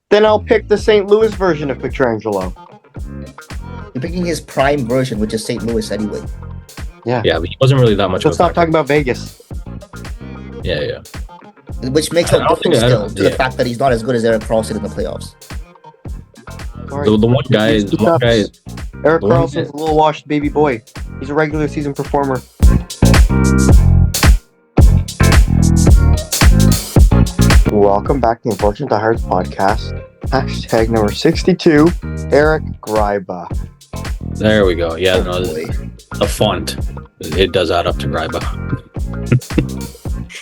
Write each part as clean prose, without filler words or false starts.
Then I'll pick the St. Louis version of Pietrangelo. You're picking his prime version, which is St. Louis anyway. Yeah. Yeah, but he wasn't really that much So of a stop factor. talking about Vegas. Yeah. Which makes I no don't think difference I still don't- to the yeah. fact that he's not as good as Erik Karlsson in the playoffs. Sorry. The one guy, He's the one guy, Erik the one Karlsson's a little washed baby boy. He's a regular season performer. Welcome back to the Unfortunate Diehards podcast. Hashtag number 62, Eric Gryba. there we go. Yeah, no, Boy. the font, it does add up to Gryba.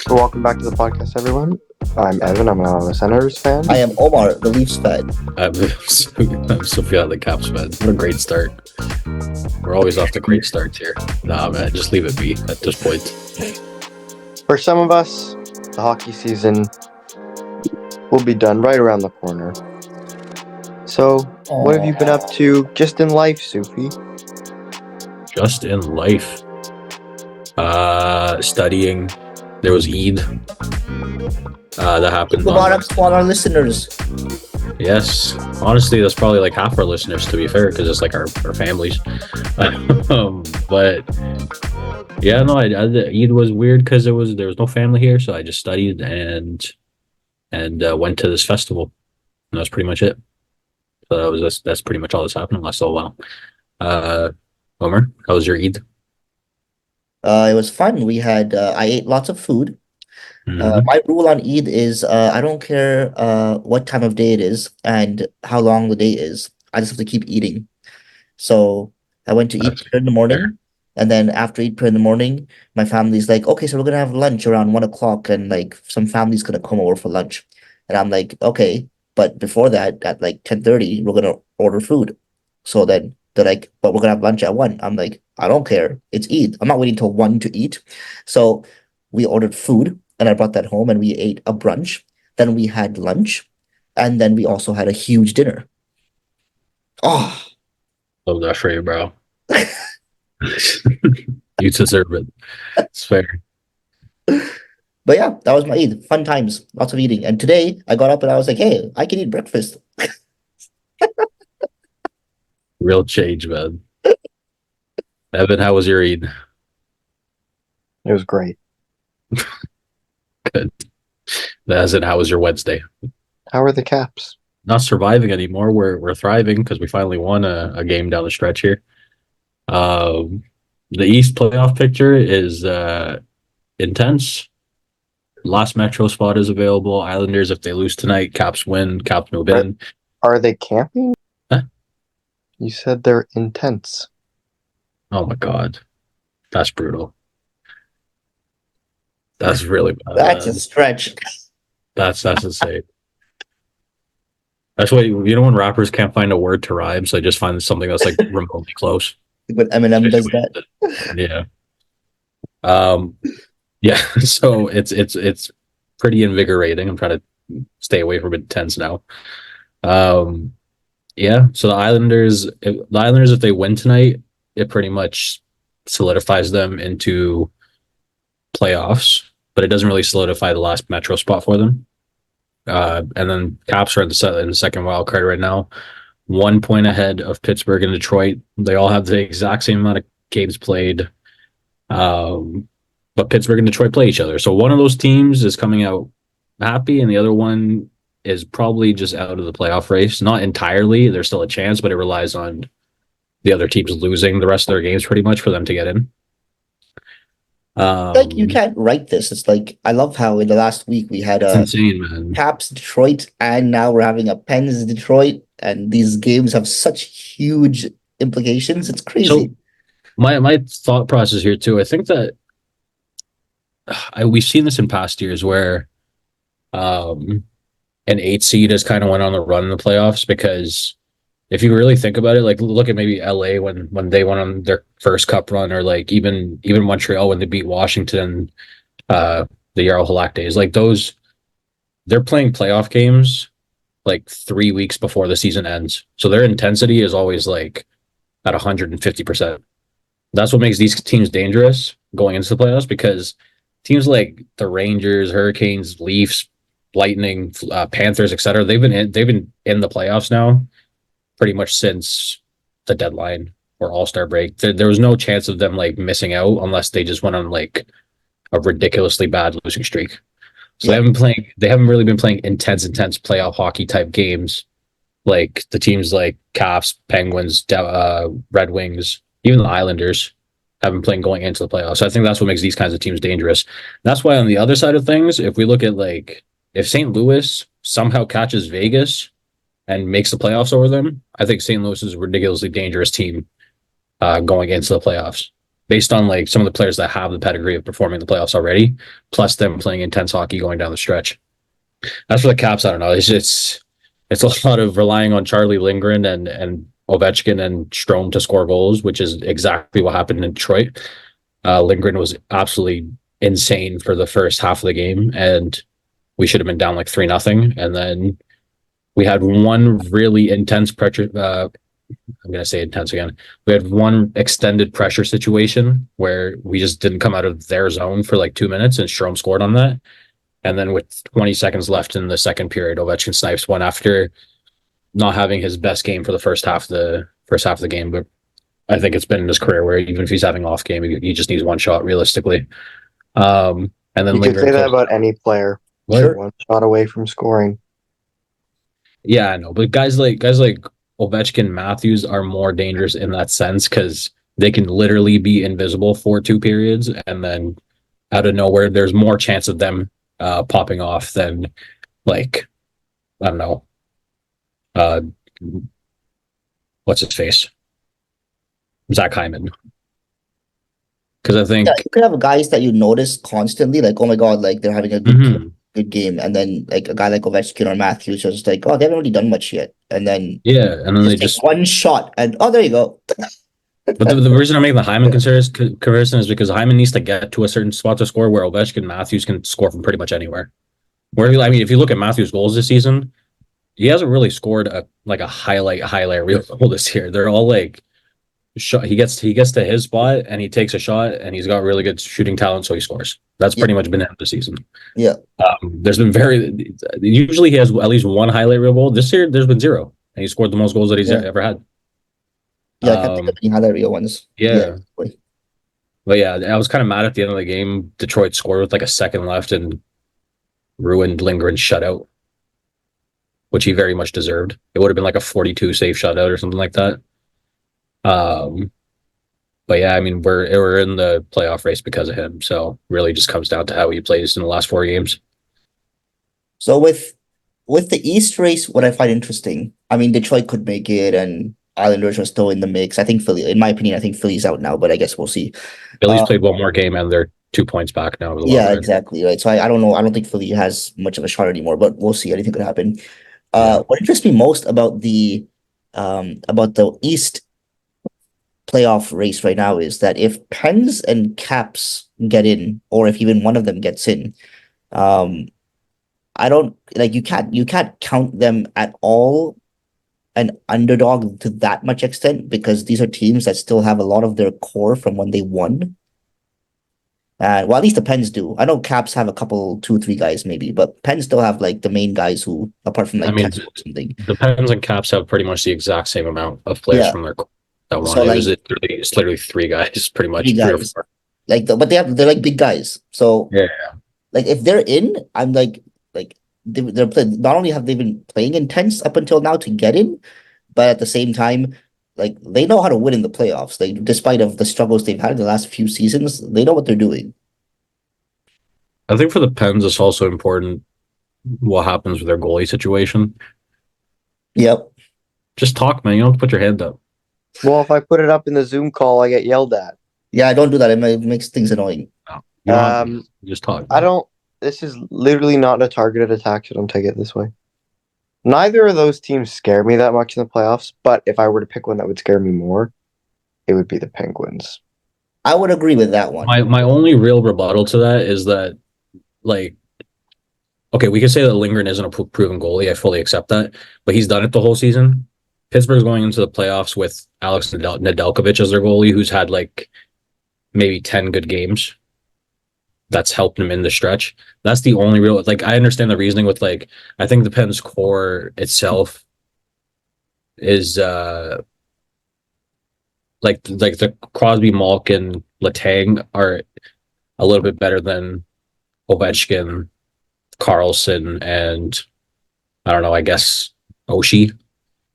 So welcome back to the podcast, everyone. I'm Evan. I'm a Senators fan. I am Omar, the Leafs fan. I'm Sophia, the Caps fan. What a great start. We're always off to great starts here. Nah, man, just leave it be at this point. For some of us, the hockey season will be done right around the corner. So, what have you been up to just in life, Sophie? Just in life. Studying. There was Eid. That happened. Mubarak to all our listeners. Yes. Honestly, that's probably like half our listeners, to be fair, because it's like our families. But yeah, no, Eid was weird because there was no family here, so I just studied and went to this festival. And that's pretty much it. So that's pretty much all that's happened in the last little while. Homer, how was your Eid? It was fun. I ate lots of food. My rule on Eid is I don't care what time of day it is and how long the day is. I just have to keep eating. So I went to eat That's prayer in the morning, fair. and then after eat prayer in the morning, my family's like, okay, so we're gonna have lunch around 1 o'clock, and like some family's gonna come over for lunch, and I'm like, okay, but before that, at like 10:30, we're gonna order food. So then they're like, but we're gonna have lunch at 1. I'm like, I don't care. It's Eid. I'm not waiting till 1 to eat. So we ordered food, and I brought that home, and we ate a brunch. Then we had lunch, and then we also had a huge dinner. Oh, Love that for you, bro. You deserve it. It's fair. but yeah, that was my Eid. Fun times, lots of eating. And today I got up and I was like, hey, I can eat breakfast. Real change, man. Evan, how was your Eid? It was great. Good. As in, how was your Wednesday? How are the Caps? Not surviving anymore. We're thriving because we finally won a game down the stretch here. The East playoff picture is intense. Last Metro spot is available. Islanders, if they lose tonight, Caps win. Caps move in. Are they camping? Huh? You said they're intense. Oh my god, that's brutal. That's really bad. That's a stretch. That's insane. That's why when rappers can't find a word to rhyme, so they just find something that's like remotely close. But Eminem does that. Yeah. Yeah. So it's pretty invigorating. I'm trying to stay away from intense now. Yeah. So the Islanders, if they win tonight, it pretty much solidifies them into playoffs, but it doesn't really solidify the last Metro spot for them. And then Caps are in the second wild card right now, 1 point ahead of Pittsburgh and Detroit. They all have the exact same amount of games played, but Pittsburgh and Detroit play each other. So one of those teams is coming out happy, and the other one is probably just out of the playoff race. Not entirely; there's still a chance, but it relies on the other teams losing the rest of their games pretty much for them to get in. Like you can't write this. It's like I love how in the last week we had It's a insane, man. Caps Detroit, and now we're having a Pens Detroit, and these games have such huge implications. It's crazy. So my thought process here too. I think that we've seen this in past years where an 8 seed has kind of went on the run in the playoffs, because if you really think about it, like look at maybe LA when they went on their first cup run, or like even Montreal when they beat Washington, the Yarrow Halak days, like those, they're playing playoff games like 3 weeks before the season ends. So their intensity is always like at 150%. That's what makes these teams dangerous going into the playoffs, because teams like the Rangers, Hurricanes, Leafs, Lightning, Panthers, etc. They've been in the playoffs now pretty much since the deadline or All-Star break. There was no chance of them like missing out unless they just went on like a ridiculously bad losing streak. So they haven't really been playing intense playoff hockey type games like the teams like Caps, Penguins, Red Wings, even the Islanders have been playing going into the playoffs. So I think that's what makes these kinds of teams dangerous. That's why on the other side of things, if we look at like if St. Louis somehow catches Vegas and makes the playoffs over them, I think St. Louis is a ridiculously dangerous team going into the playoffs based on like some of the players that have the pedigree of performing in the playoffs already, plus them playing intense hockey going down the stretch. As for the Caps, I don't know. It's a lot of relying on Charlie Lindgren and Ovechkin and Strome to score goals, which is exactly what happened in Detroit. Lindgren was absolutely insane for the first half of the game, and we should have been down like 3-0. And then we had one really intense pressure. I'm going to say intense again. We had one extended pressure situation where we just didn't come out of their zone for like 2 minutes, and Strome scored on that. And then with 20 seconds left in the second period, Ovechkin snipes one after not having his best game for the first half of the game. But I think it's been in his career where even if he's having off game, he just needs one shot realistically. And then you could say that about any player. Sure. One shot away from scoring. Yeah, I know. But guys like Ovechkin, Matthews are more dangerous in that sense because they can literally be invisible for 2 periods, and then out of nowhere, there's more chance of them popping off than like I don't know. What's his face? Zach Hyman. Because I think you could have guys that you notice constantly, like, oh my god, like they're having a good game, and then like a guy like Ovechkin or Matthews is just like, oh, they haven't really done much yet, and then and then they just one shot, and oh, there you go. But the reason I'm making the Hyman comparison is because Hyman needs to get to a certain spot to score, where Ovechkin, Matthews can score from pretty much anywhere. If you look at Matthews' goals this season, he hasn't really scored a highlight reel goal this year. They're all like shot. He gets to his spot and he takes a shot, and he's got really good shooting talent, so he scores. That's pretty much been it this season. Yeah. There's been usually he has at least one highlight reel goal. This year there's been 0, and he scored the most goals that he's ever had. Yeah, I can't think of any highlight reel ones. Yeah. But yeah, I was kind of mad at the end of the game. Detroit scored with like a second left and ruined Lindgren's shutout, which he very much deserved. It would have been like a 42 save shutout or something like that. But yeah, I mean, we're in the playoff race because of him. So really just comes down to how he plays in the last 4 games. So with the East race, what I find interesting, I mean, Detroit could make it, and Islanders are still in the mix. I think Philly, in my opinion, I think Philly's out now, but I guess we'll see. Philly's played one more game and they're 2 points back now. Yeah, exactly. Right. So I don't know. I don't think Philly has much of a shot anymore, but we'll see. Anything could happen. What interests me most about the East playoff race right now is that if Pens and Caps get in, or if even one of them gets in, I don't like you can't count them at all an underdog to that much extent, because these are teams that still have a lot of their core from when they won. Well, at least the Pens do. I know Caps have a couple, 2-3 guys maybe, but Pens still have like the main guys who, apart from like something. The Pens and Caps have pretty much the exact same amount of players from their core that won. So it's literally 3 guys, pretty much. 3 or 4. But they're like big guys. So like if they're in, I'm like they're playing. Not only have they been playing intense up until now to get in, but at the same time, like they know how to win in the playoffs. Like despite of the struggles they've had in the last few seasons, they know what they're doing. I think for the Pens, it's also important what happens with their goalie situation. Yep. Just talk, man. You don't have to put your hand up. Well, if I put it up in the Zoom call, I get yelled at. Yeah, I don't do that. It makes things annoying. No, just talk. I don't. This is literally not a targeted attack, so don't take it this way. Neither of those teams scare me that much in the playoffs, but if I were to pick one that would scare me more, it would be the Penguins. I would agree with that one. My only real rebuttal to that is that, like, okay, we could say that Lindgren isn't a proven goalie. I fully accept that, but he's done it the whole season. Pittsburgh's going into the playoffs with Alex Nedeljkovic as their goalie, who's had like maybe 10 good games. that's helped him in the stretch. That's the only real, like, I understand the reasoning with, like, I think the Pens core itself is like the Crosby, Malkin, Letang are a little bit better than Ovechkin, Carlson, and I don't know, I guess Oshie.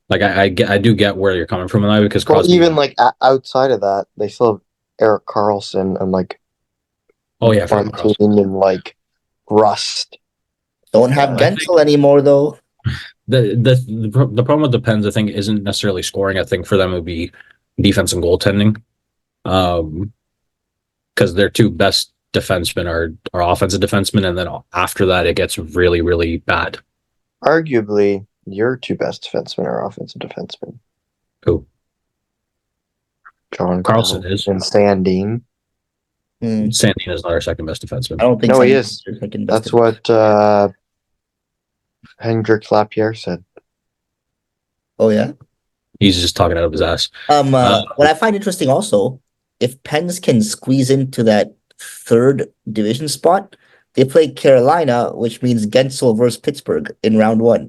Like I do get where you're coming from on that, because Well, Crosby, even like outside of that, they still have Eric Carlson and like oh yeah, from Carlson. Fontaine and like Rust. Don't have I think- Gensel anymore though. The problem with the Pens, I think, isn't necessarily scoring. I think for them it would be defense and goaltending, because their two best defensemen are offensive defensemen, and then after that it gets really, really bad. Arguably, your two best defensemen are offensive defensemen. Who? John Carlson is. and Sandine. Sandin is not our second best defenseman. I don't think No, he Sandin is. their second best That's what Hendrik Lapierre said. Oh yeah. He's just talking out of his ass. What I find interesting also, if Pens can squeeze into that third division spot, they play Carolina, which means Gensel versus Pittsburgh in round 1.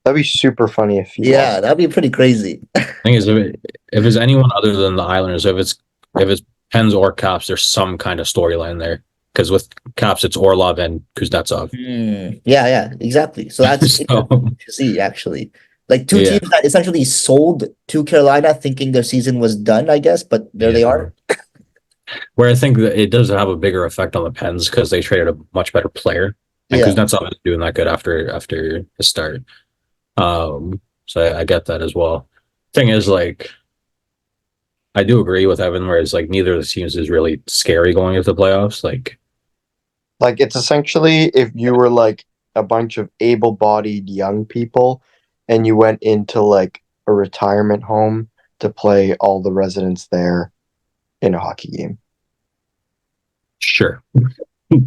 That'd be super funny if he Yeah, lost. that'd be pretty crazy. Thing is, if it's anyone other than the Islanders, if it's Pens or Caps, there's some kind of storyline there. Because with Caps, it's Orlov and Kuznetsov. Yeah, exactly. So that's So- interesting to see, actually. Like two Yeah. teams that essentially sold to Carolina thinking their season was done, I guess, but there they Yeah. are. Where I think that it does have a bigger effect on the Pens because they traded a much better player, and Yeah. Kuznetsov isn't doing that good after his start. So I get that as well. Thing is, like, I do agree with Evan, where it's like neither of the teams is really scary going into the playoffs. Like, It's essentially if you were like a bunch of able-bodied young people and you went into like a retirement home to play all the residents there in a hockey game. sure.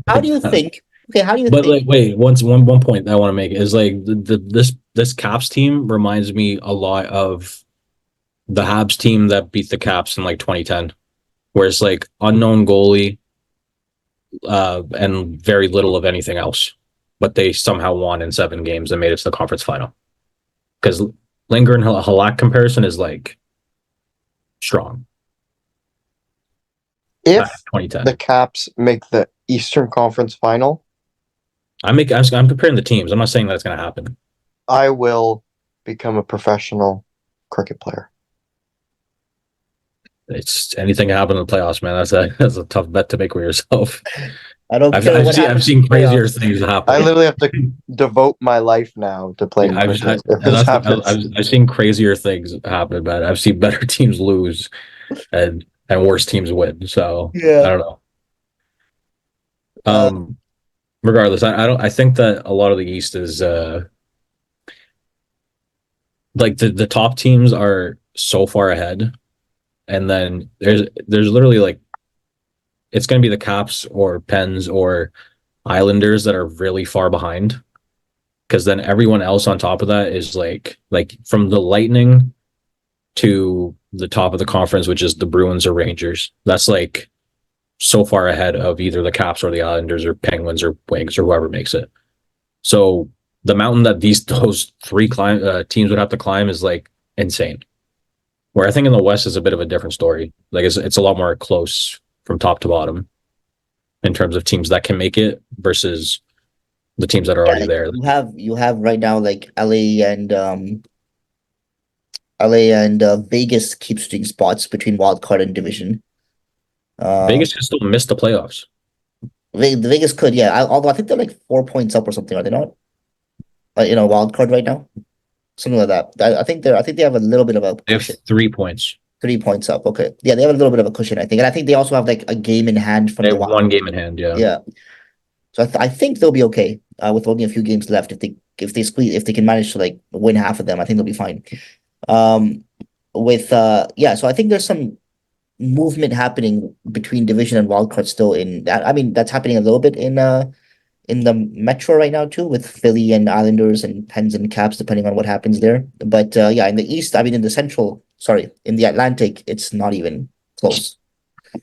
How do you think? Okay, how do you But think? like, wait, one point that I want to make is like this Caps team reminds me a lot of the Habs team that beat the Caps in like 2010, where it's like unknown goalie, and very little of anything else, but they somehow won in 7 games and made it to the conference final. Because Linger and Halak comparison is like strong. If Back in 2010, the Caps make the Eastern Conference Final, I'm comparing the teams. I'm not saying that it's going to happen. I will become a professional cricket player. It's anything can happen in the playoffs, man. That's a tough bet to make with yourself. I don't I've care what happens I've seen in the crazier playoffs. things happen. I literally have to devote my life now to playing I've, cricket. I- If this happens, I've seen crazier things happen, man. I've seen better teams lose and worse teams win. So Yeah. I don't know. Regardless, I think that a lot of the East is like the top teams are so far ahead, and then there's literally like it's going to be the Caps or Pens or Islanders that are really far behind, because then everyone else on top of that is like from the Lightning to the top of the conference, which is the Bruins or Rangers. That's like so far ahead of either the Caps or the Islanders or Penguins or Wings or whoever makes it. So the mountain that those 3 teams would have to climb is like insane. Where I think in the West is a bit of a different story. Like it's a lot more close from top to bottom in terms of teams that can make it versus the teams that are already there. You have right now like LA and Vegas keep switching spots between wild card and division. Vegas can still miss the playoffs. Vegas could, yeah. Although I think they're like 4 points up or something, are they not? Wild card right now, something like that. I think they have a little bit of a They have cushion. 3 points. 3 points up. Okay, yeah, they have a little bit of a cushion, I think, and I think they also have like a game in hand from They the have wild. 1 game in hand. Yeah. Yeah. So I think they'll be okay with only a few games left. If they can manage to like win half of them, I think they'll be fine. So I think there's some movement happening between division and wildcard still in that. I mean, that's happening a little bit in the Metro right now too, with Philly and Islanders and Pens and Caps, depending on what happens there. But in the East, I mean, in the Atlantic, it's not even close.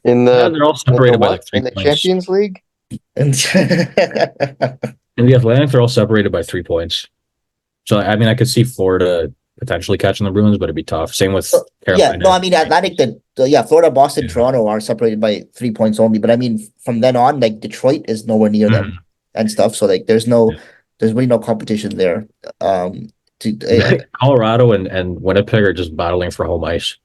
in Yeah, the they're all separated by what? like 3 in the points. Champions League, And And the Atlantic, they're all separated by 3 points. So I mean, I could see Florida potentially catching the Bruins, but it'd be tough. Same with yeah, Carolina. no, I mean Atlantic. Yeah, Florida, Boston, Yeah. Toronto are separated by 3 points only. But I mean, from then on, like Detroit is nowhere near them Mhm. and stuff. So like, there's really no competition there. Um, Colorado and Winnipeg are just battling for home ice.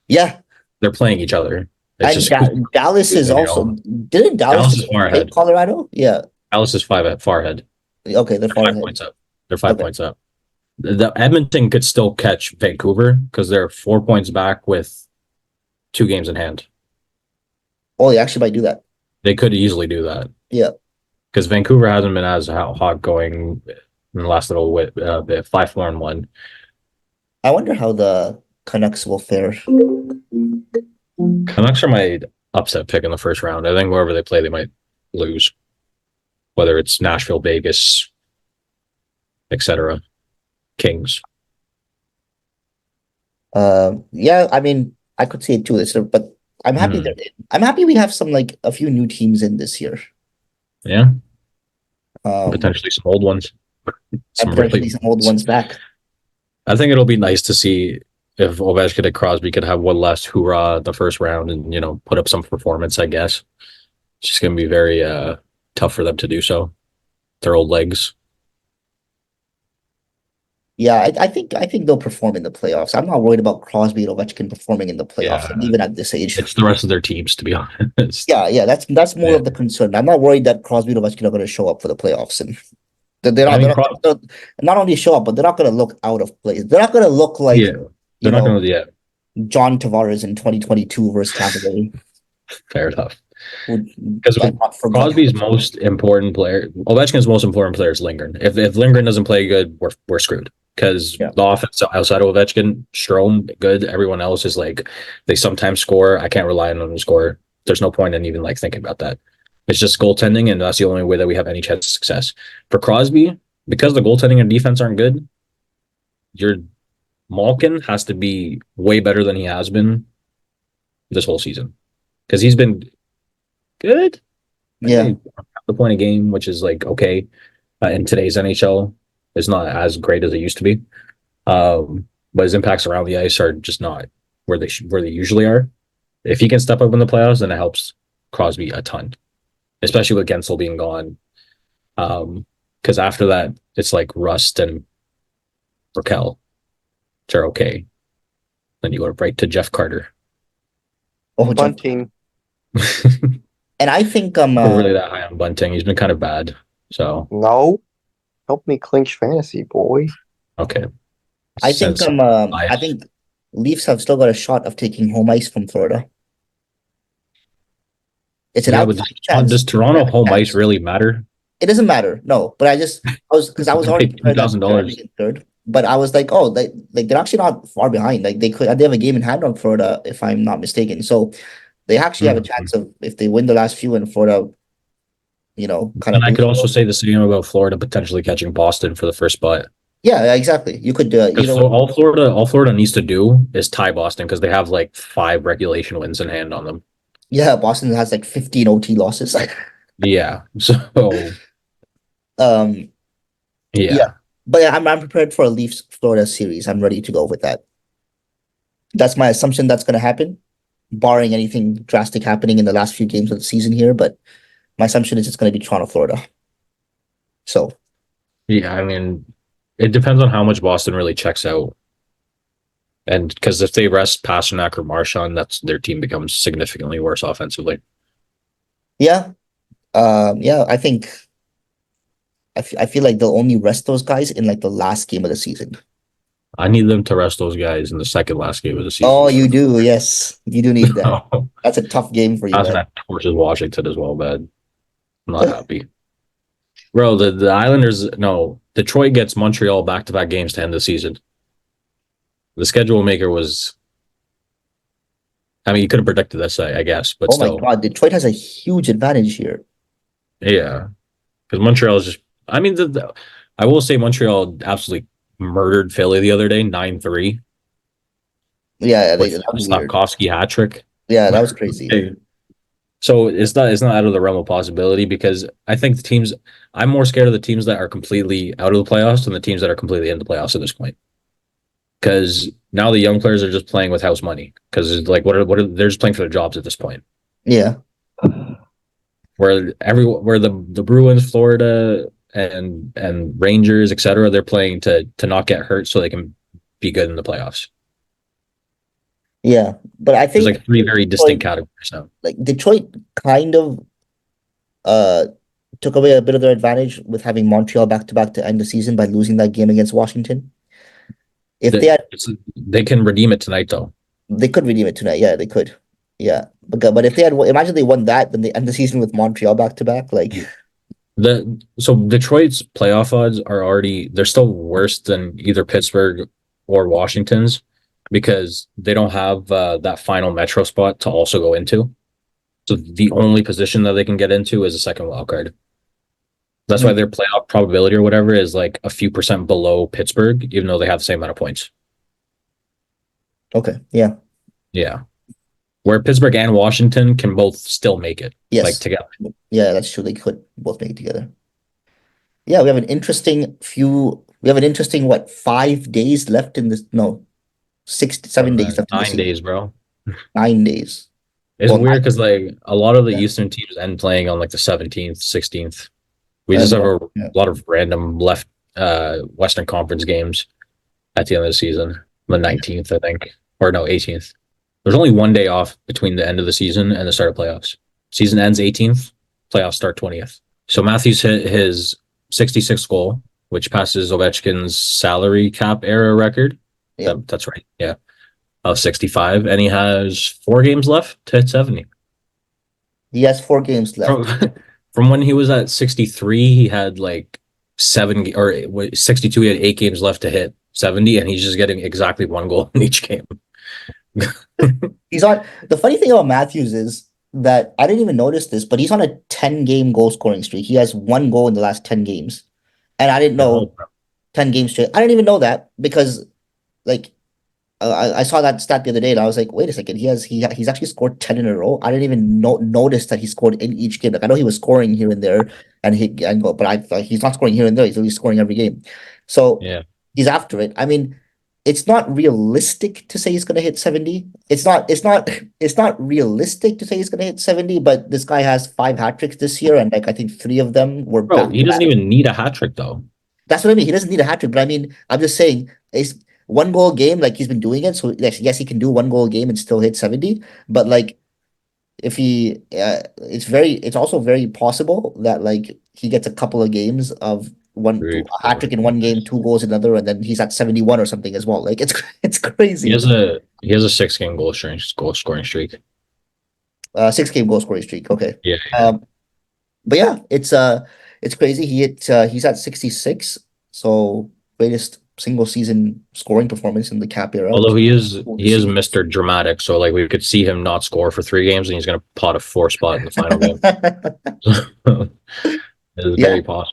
yeah, They're playing each other. It's and just Dallas is also didn't Dallas Dallas is just far play ahead. Colorado? Yeah, Dallas is far ahead. okay, they're They're far 5 ahead. points up. They're 5 Okay. points up. The Edmonton could still catch Vancouver because they're 4 points back with 2 games in hand. Oh, they actually might do that. They could easily do that. Yeah. Because Vancouver hasn't been as hot going in the last little bit, 5-4-1. I wonder how the Canucks will fare. Canucks are my upset pick in the first round. I think wherever they play, they might lose. Whether it's Nashville, Vegas, etc. Kings. Yeah, I mean, I could see it too. But I'm happy Mhm. I'm happy we have a few new teams in this year. Yeah, Um, potentially some old ones. and potentially some old ones back. I think it'll be nice to see if Ovechkin and Crosby could have one last hoorah the first round and put up some performance. I guess it's just going to be very tough for them to do so. Their old legs. Yeah, I think they'll perform in the playoffs. I'm not worried about Crosby and Ovechkin performing in the playoffs, Yeah. even at this age. It's the rest of their teams, to be honest. Yeah, that's more Yeah. of the concern. I'm not worried that Crosby and Ovechkin are going to show up for the playoffs, and they're I mean, not only show up, but they're not going to look out of place. They're not going to look like yeah, they're not going to. Yeah, John Tavares in 2022 versus Tampa Bay. fair enough. Because Crosby's most important player, Ovechkin's most important player is Lindgren. If Lindgren doesn't play good, we're screwed. Because the offense outside of Ovechkin, Strome, good. Everyone else is like, they sometimes score. I can't rely on them to score. There's no point in even like thinking about that. It's just goaltending, and that's the only way that we have any chance of success. For Crosby, because the goaltending and defense aren't good, your Malkin has to be way better than he has been this whole season. Because he's been good. Yeah. The point of game, which is like okay, in today's NHL, is not as great as it used to be. But his impacts around the ice are just not where they usually are. If he can step up in the playoffs, then it helps Crosby a ton, especially with Gensel being gone. Because after that, it's like Rust and Raquel, which are okay. Then you go right to Jeff Carter. Oh, Bunting. And I think Not really that high on Bunting. He's been kind of bad. So no, help me clinch fantasy, boy. Okay. I think Leafs have still got a shot of taking home ice from Florida. It's an outside chance. Does Toronto home ice really matter? It doesn't matter. No, but I was already $2,000 third. But I was like, oh, they're actually not far behind. Like they have a game in hand on Florida, if I'm not mistaken. So they actually have a chance of, if they win the last few and Florida, kind of. I could also say the same about Florida potentially catching Boston for the first spot. Yeah, exactly. You could all Florida needs to do is tie Boston because they have like 5 regulation wins in hand on them. Yeah, Boston has like 15 OT losses. Yeah. So yeah. But I'm prepared for a Leafs Florida series. I'm ready to go with that. That's my assumption that's going to happen, barring anything drastic happening in the last few games of the season here. But my assumption is it's going to be Toronto, Florida. So. Yeah, I mean, it depends on how much Boston really checks out. And because if they rest Pasternak or Marchand, their team becomes significantly worse offensively. Yeah. I think I feel like they'll only rest those guys in like the last game of the season. I need them to rest those guys in the second last game of the season. Oh, you do? Yes, you do need that. That's a tough game for you. That torches Washington as well, man. I'm not happy. Bro, the Islanders, no, Detroit gets Montreal back-to-back games to end the season. The schedule maker was, I mean, you could have predicted this, I guess, but still. Oh my God, Detroit has a huge advantage here. Yeah, because Montreal is just, I mean, I will say Montreal absolutely murdered Philly the other day, 9-3. Yeah, Slavkovsky hat trick. Yeah, that was crazy. So it's not out of the realm of possibility because I think I'm more scared of the teams that are completely out of the playoffs than the teams that are completely in the playoffs at this point. Because now the young players are just playing with house money because it's like they're just playing for their jobs at this point. Yeah. Where the Bruins, Florida, and Rangers, etc., they're playing to not get hurt so they can be good in the playoffs. Yeah. But I There's think like three very distinct categories now. like Detroit kind of uh took away a bit of their advantage with having Montreal back to back to end the season by losing that game against Washington. If they had, They can redeem it tonight though. they could redeem it tonight. Yeah, they could. Yeah, but if they had, imagine they won that, then they end the season with Montreal back to back. Like, So Detroit's playoff odds they're still worse than either Pittsburgh or Washington's because they don't have that final Metro spot to also go into. So the only position that they can get into is a second wild card. That's why their playoff probability or whatever is like a few percent below Pittsburgh, even though they have the same amount of points. okay, yeah, Yeah. Where Pittsburgh and Washington can both still make it, yes, like together. yeah, that's true. They could both make it together. Yeah, we have an interesting few. We have an interesting 5 days left in this? No, 6 to 7 days left in the 9 season. days, bro. 9 days. It's Well, weird because like a lot of the Yeah. Eastern teams end playing on like the 17th, 16th. We just have a Yeah. lot of random left Western Conference games at the end of the season. The 19th, I think. Or no, 18th. There's only one day off between the end of the season and the start of playoffs. Season ends 18th, playoffs start 20th. So Matthews hit his 66th goal, which passes Ovechkin's salary cap era record. Yeah. That's right. Yeah. Of 65. And he has 4 games left to hit 70. He has 4 games left. From when he was at 63, he had like 62. He had 8 games left to hit 70, and he's just getting exactly 1 goal in each game. He's on. The funny thing about Matthews is that I didn't even notice this, but he's on a 10-game goal scoring streak. He has 1 goal in the last 10 games, and I didn't know 10 games straight. I didn't even know that because, like, I saw that stat the other day, and I was like, wait a second, he's actually scored 10 in a row. I didn't even notice that he scored in each game. Like, I know he was scoring here and there, but I thought he's not scoring here and there. He's really scoring every game. So Yeah. he's after it. I mean, it's not realistic to say he's going to hit 70. It's not realistic to say he's going to hit 70, but this guy has 5 hat tricks this year, and like I think 3 of them were Bro, he doesn't even need a hat trick though. That's what I mean. He doesn't need a hat trick, but I mean, I'm just saying it's 1 goal game, like he's been doing it. So yes, he can do 1 goal game and still hit 70. But like, if he, it's also very possible that like he gets a couple of games of a hat trick in 1 game, 2 goals in another, and then he's at 71 or something as well. Like it's crazy. He has a 6-game goal scoring streak. 6-game goal scoring streak. Okay. Yeah. But yeah, it's crazy. He's at 66. So greatest single season scoring performance in the cap era. Although he is Mr. Dramatic, so like we could see him not score for 3 games and he's gonna pot a 4 spot in the final game. It's very possible.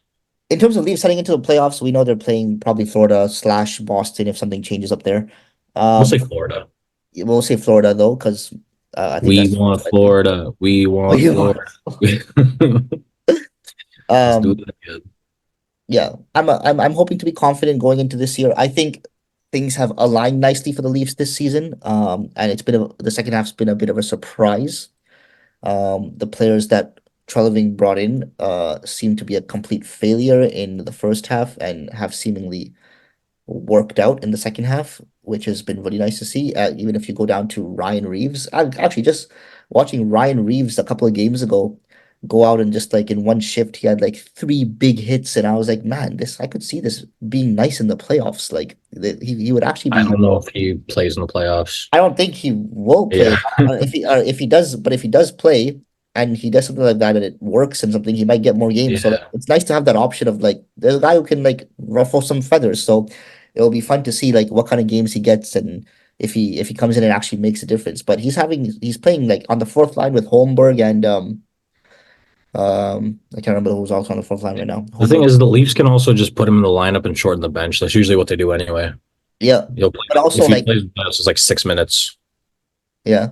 In terms of Leafs heading into the playoffs, we know they're playing probably Florida/Boston if something changes up there. We'll say Florida. We'll say Florida though, because I think We want Florida. We want Florida. Let's do that again. Yeah, I'm hoping to be confident going into this year. I think things have aligned nicely for the Leafs this season. And the second half's been a bit of a surprise. The players that Treliving brought in seem to be a complete failure in the first half and have seemingly worked out in the second half, which has been really nice to see. Even if you go down to Ryan Reeves, actually just watching Ryan Reeves a couple of games ago go out and just like in one shift he had like 3 big hits, and I was like, man, I could see this being nice in the playoffs. Like he would actually be. I don't know if he plays in the playoffs. I don't think he will play. Yeah. If he does, but if he does play and he does something like that and it works and something, he might get more games. So Yeah. it's nice to have that option of like there's a guy who can like ruffle some feathers. So it'll be fun to see like what kind of games he gets and if he comes in and actually makes a difference. But he's playing like on the 4th line with Holmberg and I can't remember who's also on the 4th line right now. The thing is, the Leafs can also just put him in the lineup and shorten the bench. That's usually what they do anyway. Yeah, He'll play. but also If he like plays in the playoffs, it's like 6 minutes. yeah,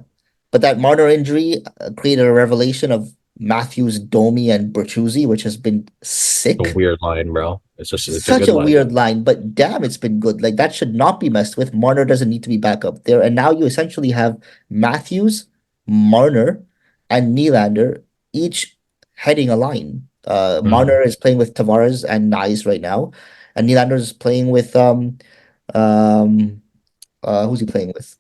But that Marner injury created a revelation of Matthews, Domi, and Bertuzzi, which has been sick. A weird line, bro. It's a Such good a line. weird line, but damn, it's been good. Like that should not be messed with. Marner doesn't need to be back up there. And now you essentially have Matthews, Marner, and Nylander each heading a line. Marner is playing with Tavares and Nice right now, and Nylander is playing with who's he playing with?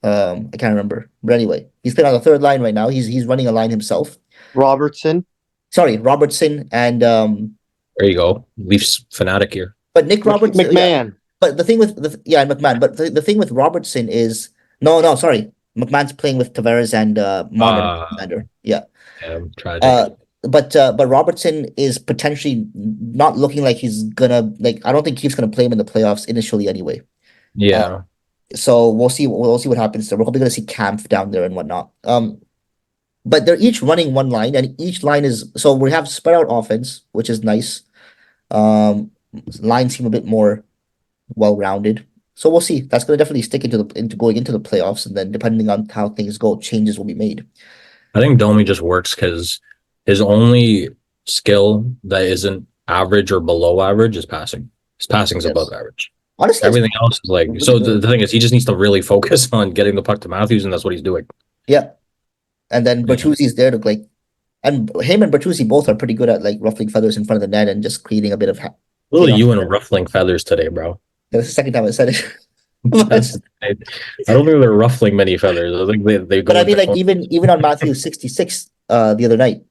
I can't remember. But anyway, he's playing on the third line right now. He's running a line himself. Robertson. Sorry, Robertson and There you go. Leafs fanatic here. but Nick Robertson. Yeah, McMahon. but the thing with and McMahon. But the thing with Robertson is sorry. McMahon's playing with Tavares and Marner. Nylander. Yeah. Tragic. But Robertson is potentially not looking like he's gonna like. I don't think he's gonna play him in the playoffs initially anyway. Yeah. So we'll see. We'll see what happens there. We're probably gonna see Kampf down there and whatnot. But they're each running one line, and each line is so we have spread out offense, which is nice. Lines seem a bit more well-rounded. So we'll see. That's gonna definitely stick into going into the playoffs, and then depending on how things go, changes will be made. I think Domi just works because his only skill that isn't average or below average is passing. His passing's Yes. above average. Honestly, Everything else is like really so. good. The thing is, he just needs to really focus on getting the puck to Matthews, and that's what he's doing. Yeah. And then Yeah. Bertuzzi's there to like, and him and Bertuzzi both are pretty good at like ruffling feathers in front of the net and just creating a bit of. Little Yeah. you and ruffling feathers today, bro. That's the second time I said it. That's, I don't think they're ruffling many feathers. I think they go. But I mean, into like even on Matthews 66 the other night,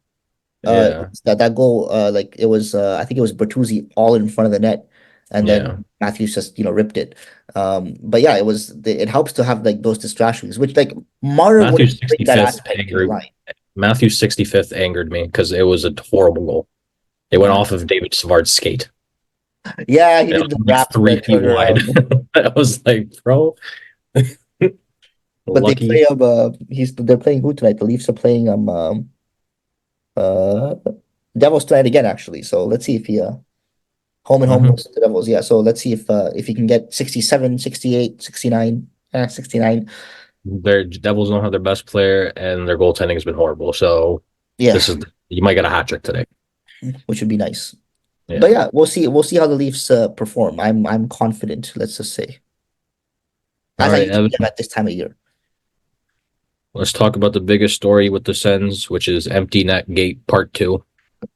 Yeah. that goal like it was I think it was Bertuzzi all in front of the net, and Yeah. then Matthews just ripped it. But yeah, it helps to have like those distractions, which like Marner Matthews would bring that 65th aspect to the angry. line. Matthews 65th angered me because it was a horrible goal. It went off of David Savard's skate. Yeah, he It did the was wrap 3 and feet turn wide. around. I was like, bro. But Lucky. they play they're playing who tonight? The Leafs are playing uh Devils tonight again actually. So let's see if he home and home Mhm. versus the Devils. Yeah, so let's see if he can get 67, 68, 69, 69. Their Devils don't have their best player, and their goaltending has been horrible. So Yeah, you might get a hat trick today. which would be nice. Yeah. But yeah, we'll see. We'll see how the Leafs perform. I'm confident. Let's just say, All as I right, usually Evan, am at this time of year. let's talk about the biggest story with the Sens, which is Empty Net Gate Part 2.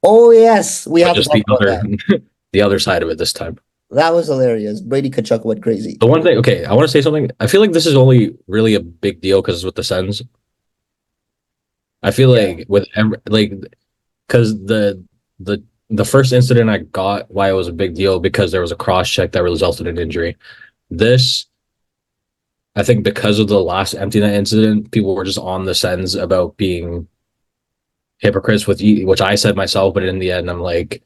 Oh yes, we have to Just talk the about other that. the other side of it this time. That was hilarious. Brady Kachuk went crazy. The one thing, okay, I want to say something. I feel like this is only really a big deal because it's with the Sens. I feel like because the first incident I got why it was a big deal because there was a cross check that resulted in injury. This, I think, because of the last empty net incident, people were just on the Sens about being hypocrites which I said myself, but in the end, I'm like,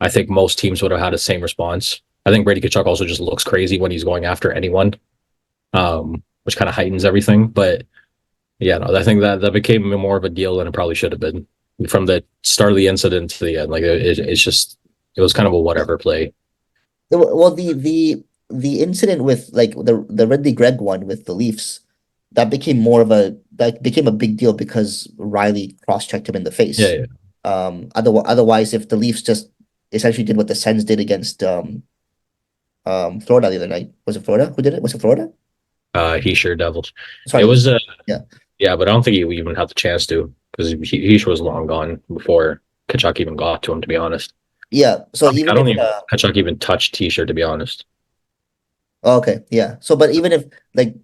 I think most teams would have had the same response. I think Brady Kachuk also just looks crazy when he's going after anyone, which kind of heightens everything. But yeah, no, I think that became more of a deal than it probably should have been from the start of the incident to the end. Like it was kind of a whatever play. Well, the incident with like the Ridley Gregg one with the Leafs, that became a big deal because Riley cross-checked him in the face. Yeah. Otherwise, if the Leafs just essentially did what the Sens did against Florida the other night. Was it Florida? Who did it? Was it Florida? He sure Devils. Sorry. It was Yeah. Yeah, but I don't think he even had the chance to because he was long gone before Kachuk even got to him. To be honest, Yeah. So I even don't if even Kachuk even touched T-shirt. To be honest, okay, yeah. So but even if like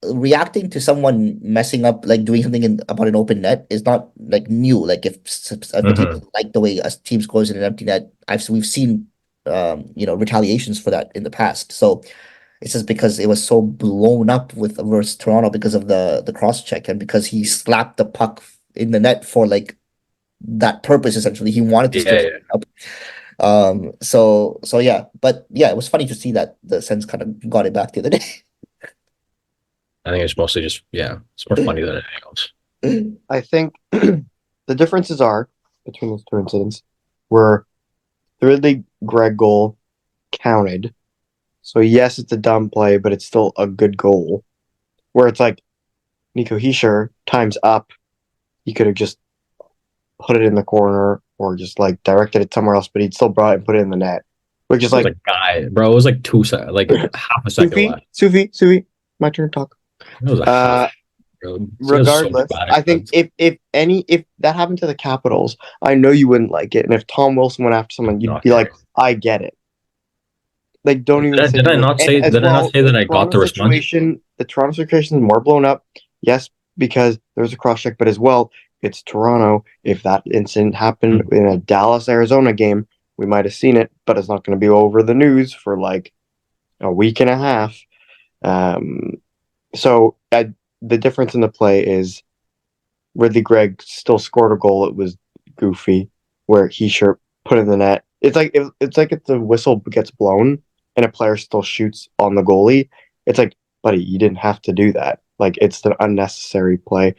reacting to someone messing up, like doing something about an open net is not like new. Like if a team doesn't like the way a team scores in an empty net, we've seen retaliations for that in the past. So it's just because it was so blown up with versus Toronto because of the cross check and because he slapped the puck in the net for like that purpose essentially. He wanted to stir it up. So yeah, but yeah, it was funny to see that the Sens kind of got it back the other day. I think it's mostly just it's more funny than anything else. I think the differences are between those two incidents were the Ridley Gregg goal counted. So yes, it's a dumb play, but it's still a good goal. Where it's like Nico Hischier, time's up. He could have just put it in the corner or just like directed it somewhere else, but he'd still brought it and put it in the net. Which is It was like a guy, bro. It was like like half a second left. Sufi, my turn to talk. It was a half. Bro. He has so Regardless, bad I think defense. if that happened to the Capitals, I know you wouldn't like it. And if Tom Wilson went after someone, you'd Not be like, care. I get it. Like, don't even say Did I anything. not And say? as Did I not well, say that I got the response? The Toronto situation is more blown up. Yes, because there's a cross check, but as well, it's Toronto. If that incident happened in a Dallas Arizona game, we might have seen it, but it's not going to be over the news for like a week and a half. So the difference in the play is Ridley Gregg still scored a goal. It was goofy, where he sure put in the net. It's like if the whistle gets blown and a player still shoots on the goalie. It's like, buddy, you didn't have to do that. Like, it's the unnecessary play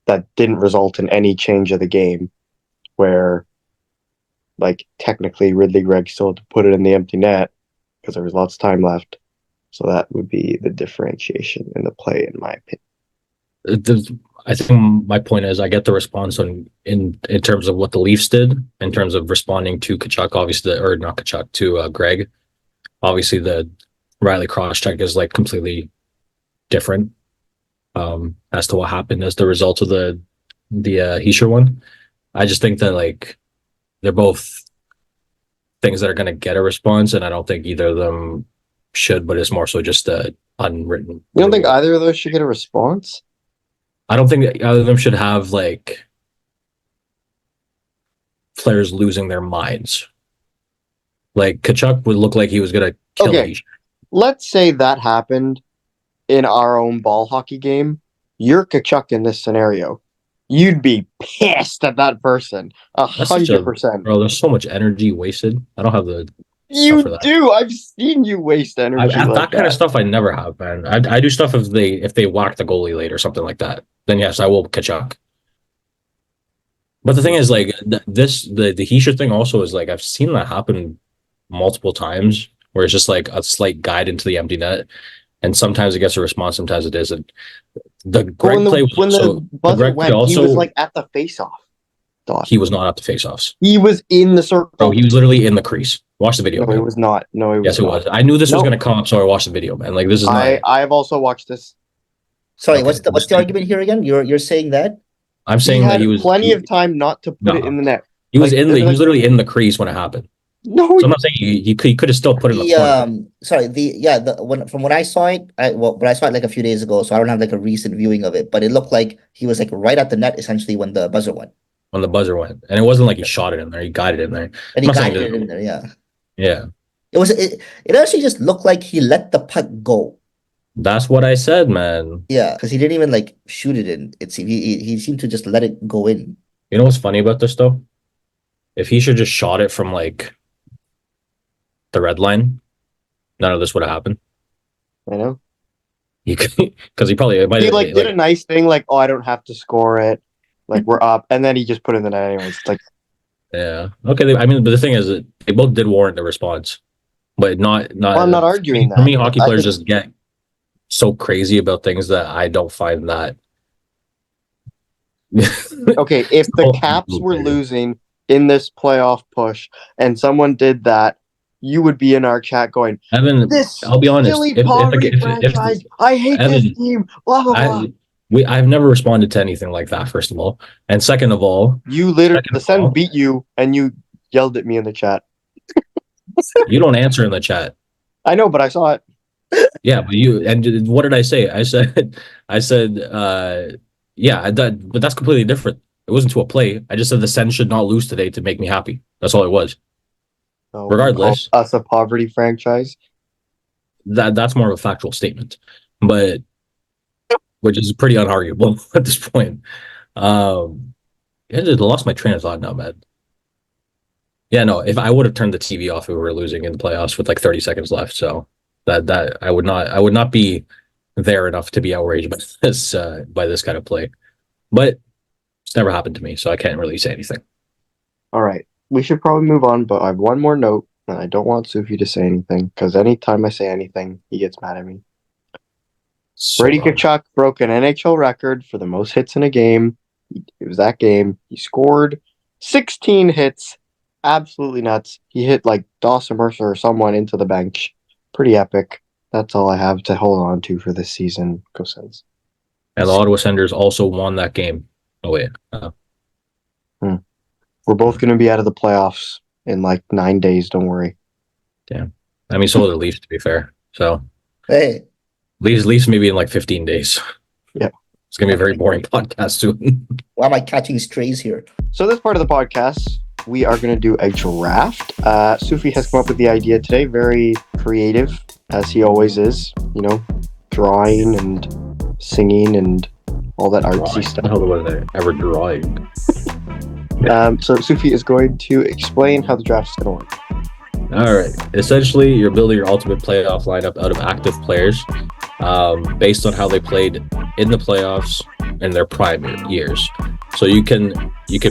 that didn't result in any change of the game. Where, like, technically Ridley Gregg still had to put it in the empty net because there was lots of time left. So that would be the differentiation in the play, in my opinion. I think my point is I get the response in terms of what the Leafs did in terms of responding to Kachuk, obviously, or not Kachuk, to Greg. Obviously, the Riley cross check is like completely different as to what happened as the result of the Hischier one. I just think that like they're both things that are going to get a response, and I don't think either of them should, but it's more so just a unwritten. You don't think either of those should get a response? I don't think that either of them should have like players losing their minds. Like Kachuk would look like he was gonna kill Okay, let's say that happened in our own ball hockey game. You're Kachuk in this scenario. You'd be pissed at that person. 100%. Bro, there's so much energy wasted. I don't have the stuff You for that. do. I've seen you waste energy At like that kind of stuff, I never have, man. I do stuff if they whack the goalie late or something like that. Then yes, I will Kachuk. But the thing is, like the Hischier thing also is like I've seen that happen multiple times, where it's just like a slight guide into the empty net, and sometimes it gets a response, sometimes it isn't. The Greg play was also the buzzer went. He was like at the face-off. He was not at the face-offs. He was in the circle. Bro, he was literally in the crease. Watch the video. No, it was not. No, it was. Yes, it was. I knew this was going to come up, so I watched the video, man. Like this is not. I've also watched this. Sorry, what's the argument here again? You're saying that? I'm saying that he was plenty of time not to put it in the net. He was he was literally in the crease when it happened. No, so I'm not saying he could have still put it in the corner. Sorry, from when I saw it, but I saw it like a few days ago, so I don't have like a recent viewing of it. But it looked like he was like right at the net essentially when the buzzer went. When the buzzer went, and it wasn't like he shot it in there; he guided it in there. And he guided it in there, yeah. Yeah. It actually just looked like he let the puck go. That's what I said, man. Yeah, because he didn't even like shoot it in. He seemed to just let it go in. You know what's funny about this though? If he should just shot it from like the red line, none of this would have happened. I know. He could, because he probably did a nice thing like, oh, I don't have to score it, like we're up, and then he just put it in the net anyways. It's like, yeah, okay. But the thing is that they both did warrant the response, but not. Well, I'm not arguing that. For me, hockey players just get so crazy about things that I don't find that. Okay, if the Caps were losing in this playoff push and someone did that, you would be in our chat going, Evan, I'll be honest. Franchise, I hate Evan, this team. Blah blah blah. I've never responded to anything like that. First of all, and second of all, you literally the Sens beat you, and you yelled at me in the chat. You don't answer in the chat. I know, but I saw it. Yeah, but what did I say? I said, yeah, but that's completely different. It wasn't to a play. I just said the Sens should not lose today to make me happy. That's all it was. Oh, regardless, us a poverty franchise. That's more of a factual statement, but which is pretty unarguable at this point. I just lost my train of thought now, man. Yeah, no, if I would have turned the TV off if we were losing in the playoffs with like 30 seconds left, so that I would not be there enough to be outraged by this kind of play. But it's never happened to me, so I can't really say anything. All right. We should probably move on, but I have one more note, and I don't want Sufi to say anything, because anytime I say anything, he gets mad at me. So Brady dumb. Kachuk broke an NHL record for the most hits in a game. It was that game. He scored 16 hits. Absolutely nuts. He hit like Dawson Mercer or someone into the bench. Pretty epic. That's all I have to hold on to for this season. Go Sens. And the Ottawa Senators also won that game. Oh wait, We're both going to be out of the playoffs in like 9 days. Don't worry. I mean, so are the Leafs, to be fair. So Hey, Leafs maybe in like 15 days. Yeah. It's gonna be a very boring podcast soon. why am I catching strays here? So this part of the podcast, we are going to do a draft. Sufi has come up with the idea today. Very creative, as he always is. You know, drawing and singing and all that artsy What the stuff. hell was I ever drawing? So Sufi is going to explain how the draft is going to work. All right. Essentially, you're building your ultimate playoff lineup out of active players, based on how they played in the playoffs in their prime years. So you can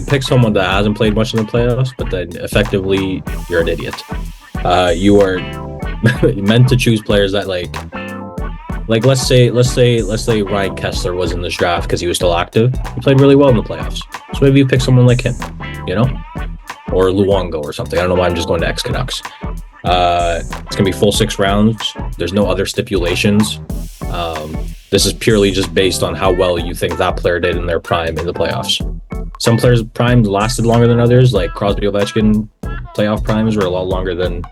pick someone that hasn't played much in the playoffs, but then effectively you're an idiot. You are meant to choose players that like let's say Ryan Kessler was in this draft because he was still active. He played really well in the playoffs. So maybe you pick someone like him, you know, or Luongo or something. I don't know why I'm just going to X Canucks. It's gonna be full 6 rounds. There's no other stipulations. This is purely just based on how well you think that player did in their prime in the playoffs. Some players' primes lasted longer than others, like Crosby, Ovechkin playoff primes were a lot longer than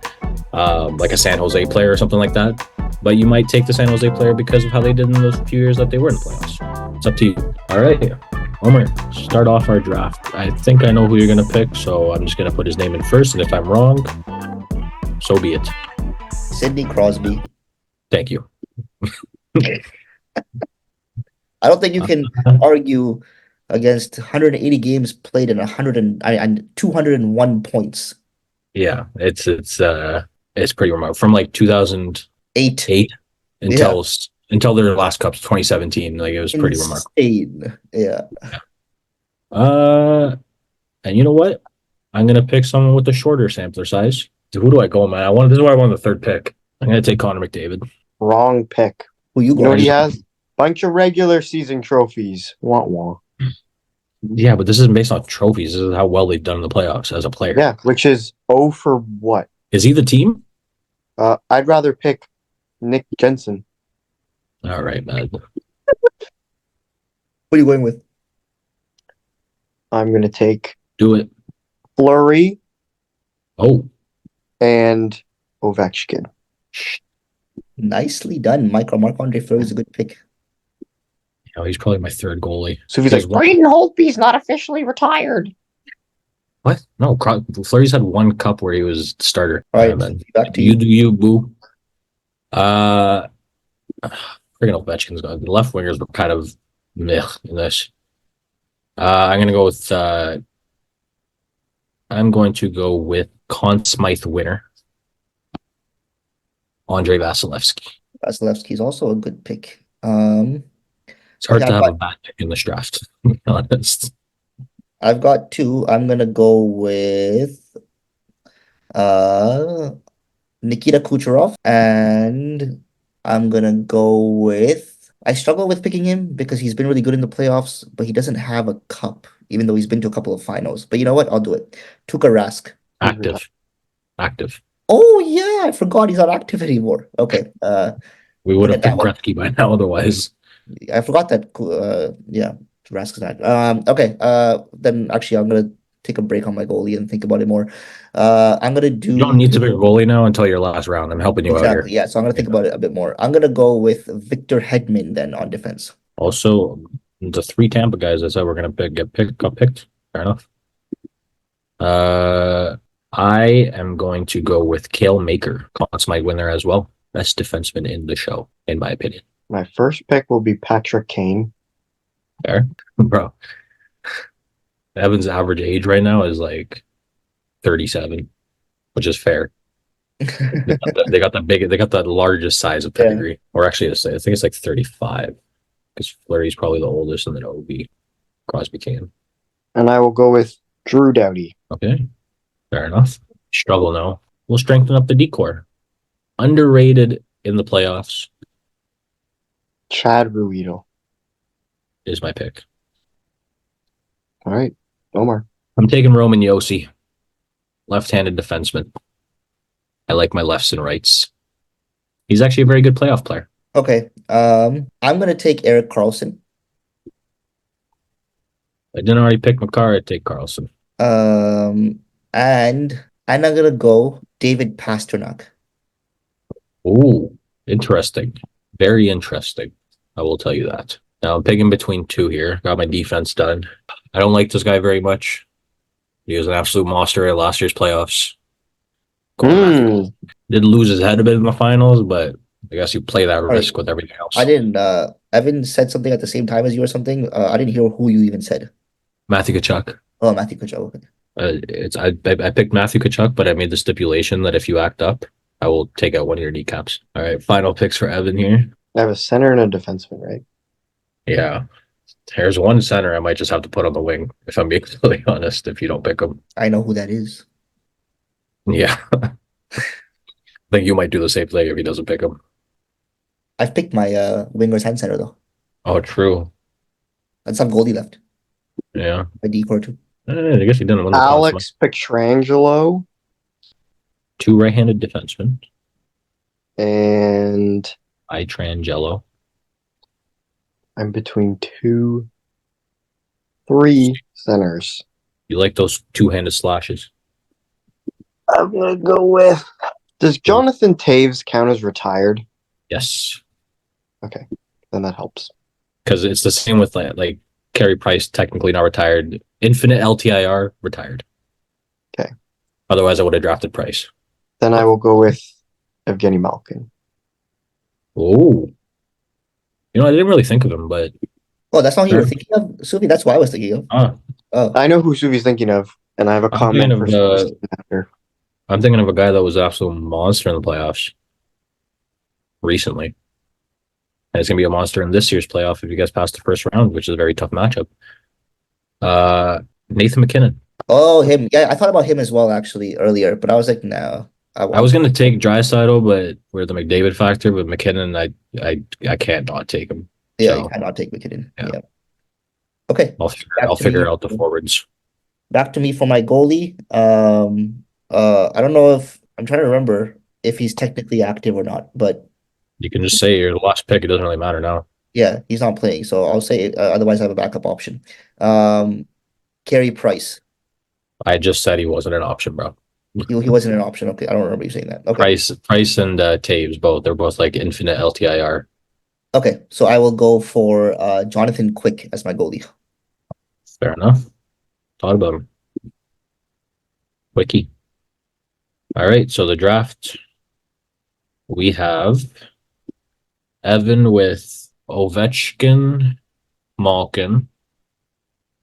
like a San Jose player or something like that. But you might take the San Jose player because of how they did in those few years that they were in the playoffs. It's up to you. All right, Homer, start off our draft. I think I know who you're going to pick, so I'm just going to put his name in first, and if I'm wrong, so be it. Sidney Crosby. Thank you. I don't think you can argue against 180 games played and 201 points. Yeah, it's pretty remarkable. From like 2008 8. until their last cup, 2017. Like it was pretty remarkable. Insane. Yeah. And you know what? I'm gonna pick someone with a shorter sampler size. Who do I go, man? This is why I want the 3rd pick. I'm gonna take Connor McDavid. Wrong pick. Who you You know what going? he has? Bunch of regular season trophies. Wah wah. Yeah, but this isn't based on trophies. This is how well they've done in the playoffs as a player. Yeah, which is oh for what? Is he the team? I'd rather pick Nick Jensen. All right, man. Who are you going with? I'm gonna take Do it. Fleury Oh, and Ovechkin. Nicely done. Marc-Andre Fleury is a good pick. he's probably my 3rd goalie. So he's He's like, one- Braden Holtby's not officially retired. What? No, Fleury's had 1 cup where he was starter. All right, man. back to You you. do you, boo. Friggin' Ovechkin's gone. The left wingers were kind of meh in this. I'm gonna go with. I'm going to go with Conn Smythe winner, Andrei Vasilevsky. Vasilevsky is also a good pick. It's hard Okay, to I've have got- a bad pick in this draft. To be honest. I've got 2. I'm gonna go with Nikita Kucherov, and I'm gonna go with. I struggle with picking him because he's been really good in the playoffs, but he doesn't have a cup, even though he's been to a couple of finals. But you know what? I'll do it. Tuukka Rask. Active. Oh yeah, I forgot he's not active anymore. Okay. We would have Look at picked that Gretzky by now otherwise. I forgot that. Yeah, Rask is not. Okay. Then actually, I'm gonna take a break on my goalie and think about it more. I'm gonna do. You don't need to pick a goalie now until your last round. I'm helping you out Exactly. here. Yeah. So I'm gonna think about it a bit more. I'm gonna go with Victor Hedman then on defense. Also, the 3 Tampa guys I said we're gonna got picked. Fair enough. I am going to go with Cale Maker. Conn Smythe winner as well. Best defenseman in the show, in my opinion. My first pick will be Patrick Kane. Fair, bro. Evan's average age right now is like 37, which is fair. They got the largest size of pedigree, or actually, I think it's like 35, because Fleury's probably the oldest, and then OB, Crosby, Kane. And I will go with Drew Doughty. Okay, fair enough. Struggle now. We'll strengthen up the decor. Underrated in the playoffs. Chad Ruido. is my pick. All right, Omar. I'm taking Roman Yossi, left-handed defenseman. I like my lefts and rights. He's actually a very good playoff player. Okay. I'm gonna take Eric Carlson. I didn't already pick McCarr. I'd take Carlson. And I'm gonna go David Pasternak. Ooh, interesting. Very interesting. I will tell you that. Now I'm picking between two here. Got my defense done. I don't like this guy very much. He was an absolute monster at last year's playoffs. Did lose his head a bit in the finals, but I guess you play that risk with everything else. I didn't. Evan said something at the same time as you or something. I didn't hear who you even said. Matthew Tkachuk. Oh, Matthew Tkachuk. I picked Matthew Tkachuk, but I made the stipulation that if you act up, I will take out one of your kneecaps. All right, final picks for Evan here. I have a center and a defenseman, right? Yeah. There's one center I might just have to put on the wing, if I'm being totally honest, if you don't pick him. I know who that is. Yeah. I think you might do the same thing if he doesn't pick him. I've picked my wingers and center though. Oh, true. And some goalie left. Yeah. My decor too. I guess he didn't win the playoffs much. Alex Pietrangelo Two right-handed defensemen. and Pietrangelo. I'm between three centers. You like those two-handed slashes? I'm gonna go with. Does Jonathan Taves count as retired? Yes. Okay, then that helps. Because it's the same with like Carey Price, technically not retired. Infinite LTIR, retired. Okay. Otherwise, I would have drafted Price. Then I will go with Evgeny Malkin. Oh. You know, I didn't really think of him, but Oh, that's not who you were Sure. thinking of, Suvi. That's what I was thinking of. Oh, I know who Suvi's thinking of, and I have a I'm comment thinking for of, Suvi's after. I'm thinking of a guy that was an absolute monster in the playoffs recently. And it's going to be a monster in this year's playoff if you guys pass the first round, which is a very tough matchup. Nathan McKinnon. oh, him. Yeah, I thought about him as well actually earlier, but I was like, no. I was going to take Draisaitl, but we're the McDavid factor. But McKinnon, I can't not take him. Yeah, So, you cannot take McKinnon. yeah. Yeah. Okay. I'll figure out the forwards. Back to me for my goalie. I don't know if I'm trying to remember if he's technically active or not, but You can just say your last pick. It doesn't really matter now. yeah, he's not playing, so I'll say otherwise I have a backup option. Carey Price. I just said he wasn't an option, bro. He wasn't an option. Okay, I don't remember you saying that. Okay. Price and Taves both. They're both like infinite LTIR. Okay, so I will go for Jonathan Quick as my goalie. Fair enough. Thought about him. Wiki. All right, so the draft. We have Evan with Ovechkin, Malkin,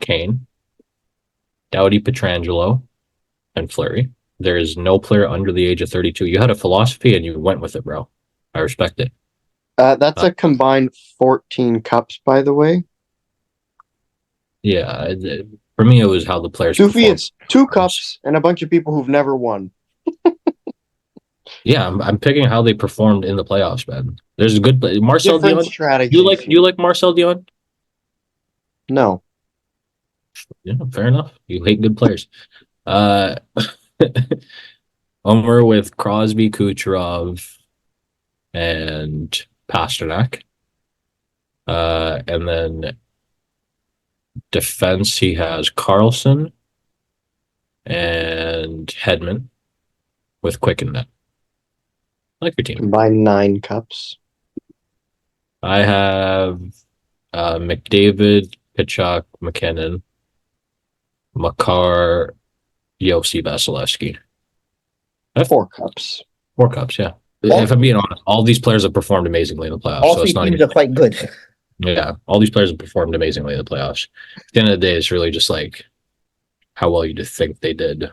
Kane, Doughty, Petrangelo, and Fleury. There is no player under the age of 32. You had a philosophy and you went with it, bro. I respect it. That's a combined 14 cups, by the way. Yeah, for me, it was how the players Sufi, performed. it's 2 cups and a bunch of people who've never won. Yeah, I'm picking how they performed in the playoffs, man. There's a good Marcel Different Dion. strategy. You like Marcel Dion? No. Yeah, fair enough. You hate good players. Omer with Crosby, Kucherov, and Pasternak. And then defense, he has Carlson and Hedman with Quick and Net. I like your team. Combined 9 cups. I have McDavid, Pitchuk, McKinnon, Makar, Yossi, Vasilevsky. 4 cups. 4 cups, yeah. All- If I'm being honest, all these players have performed amazingly in the playoffs. All So three it's not teams even, are quite good. yeah, all these players have performed amazingly in the playoffs. At the end of the day, it's really just like how well you just think they did.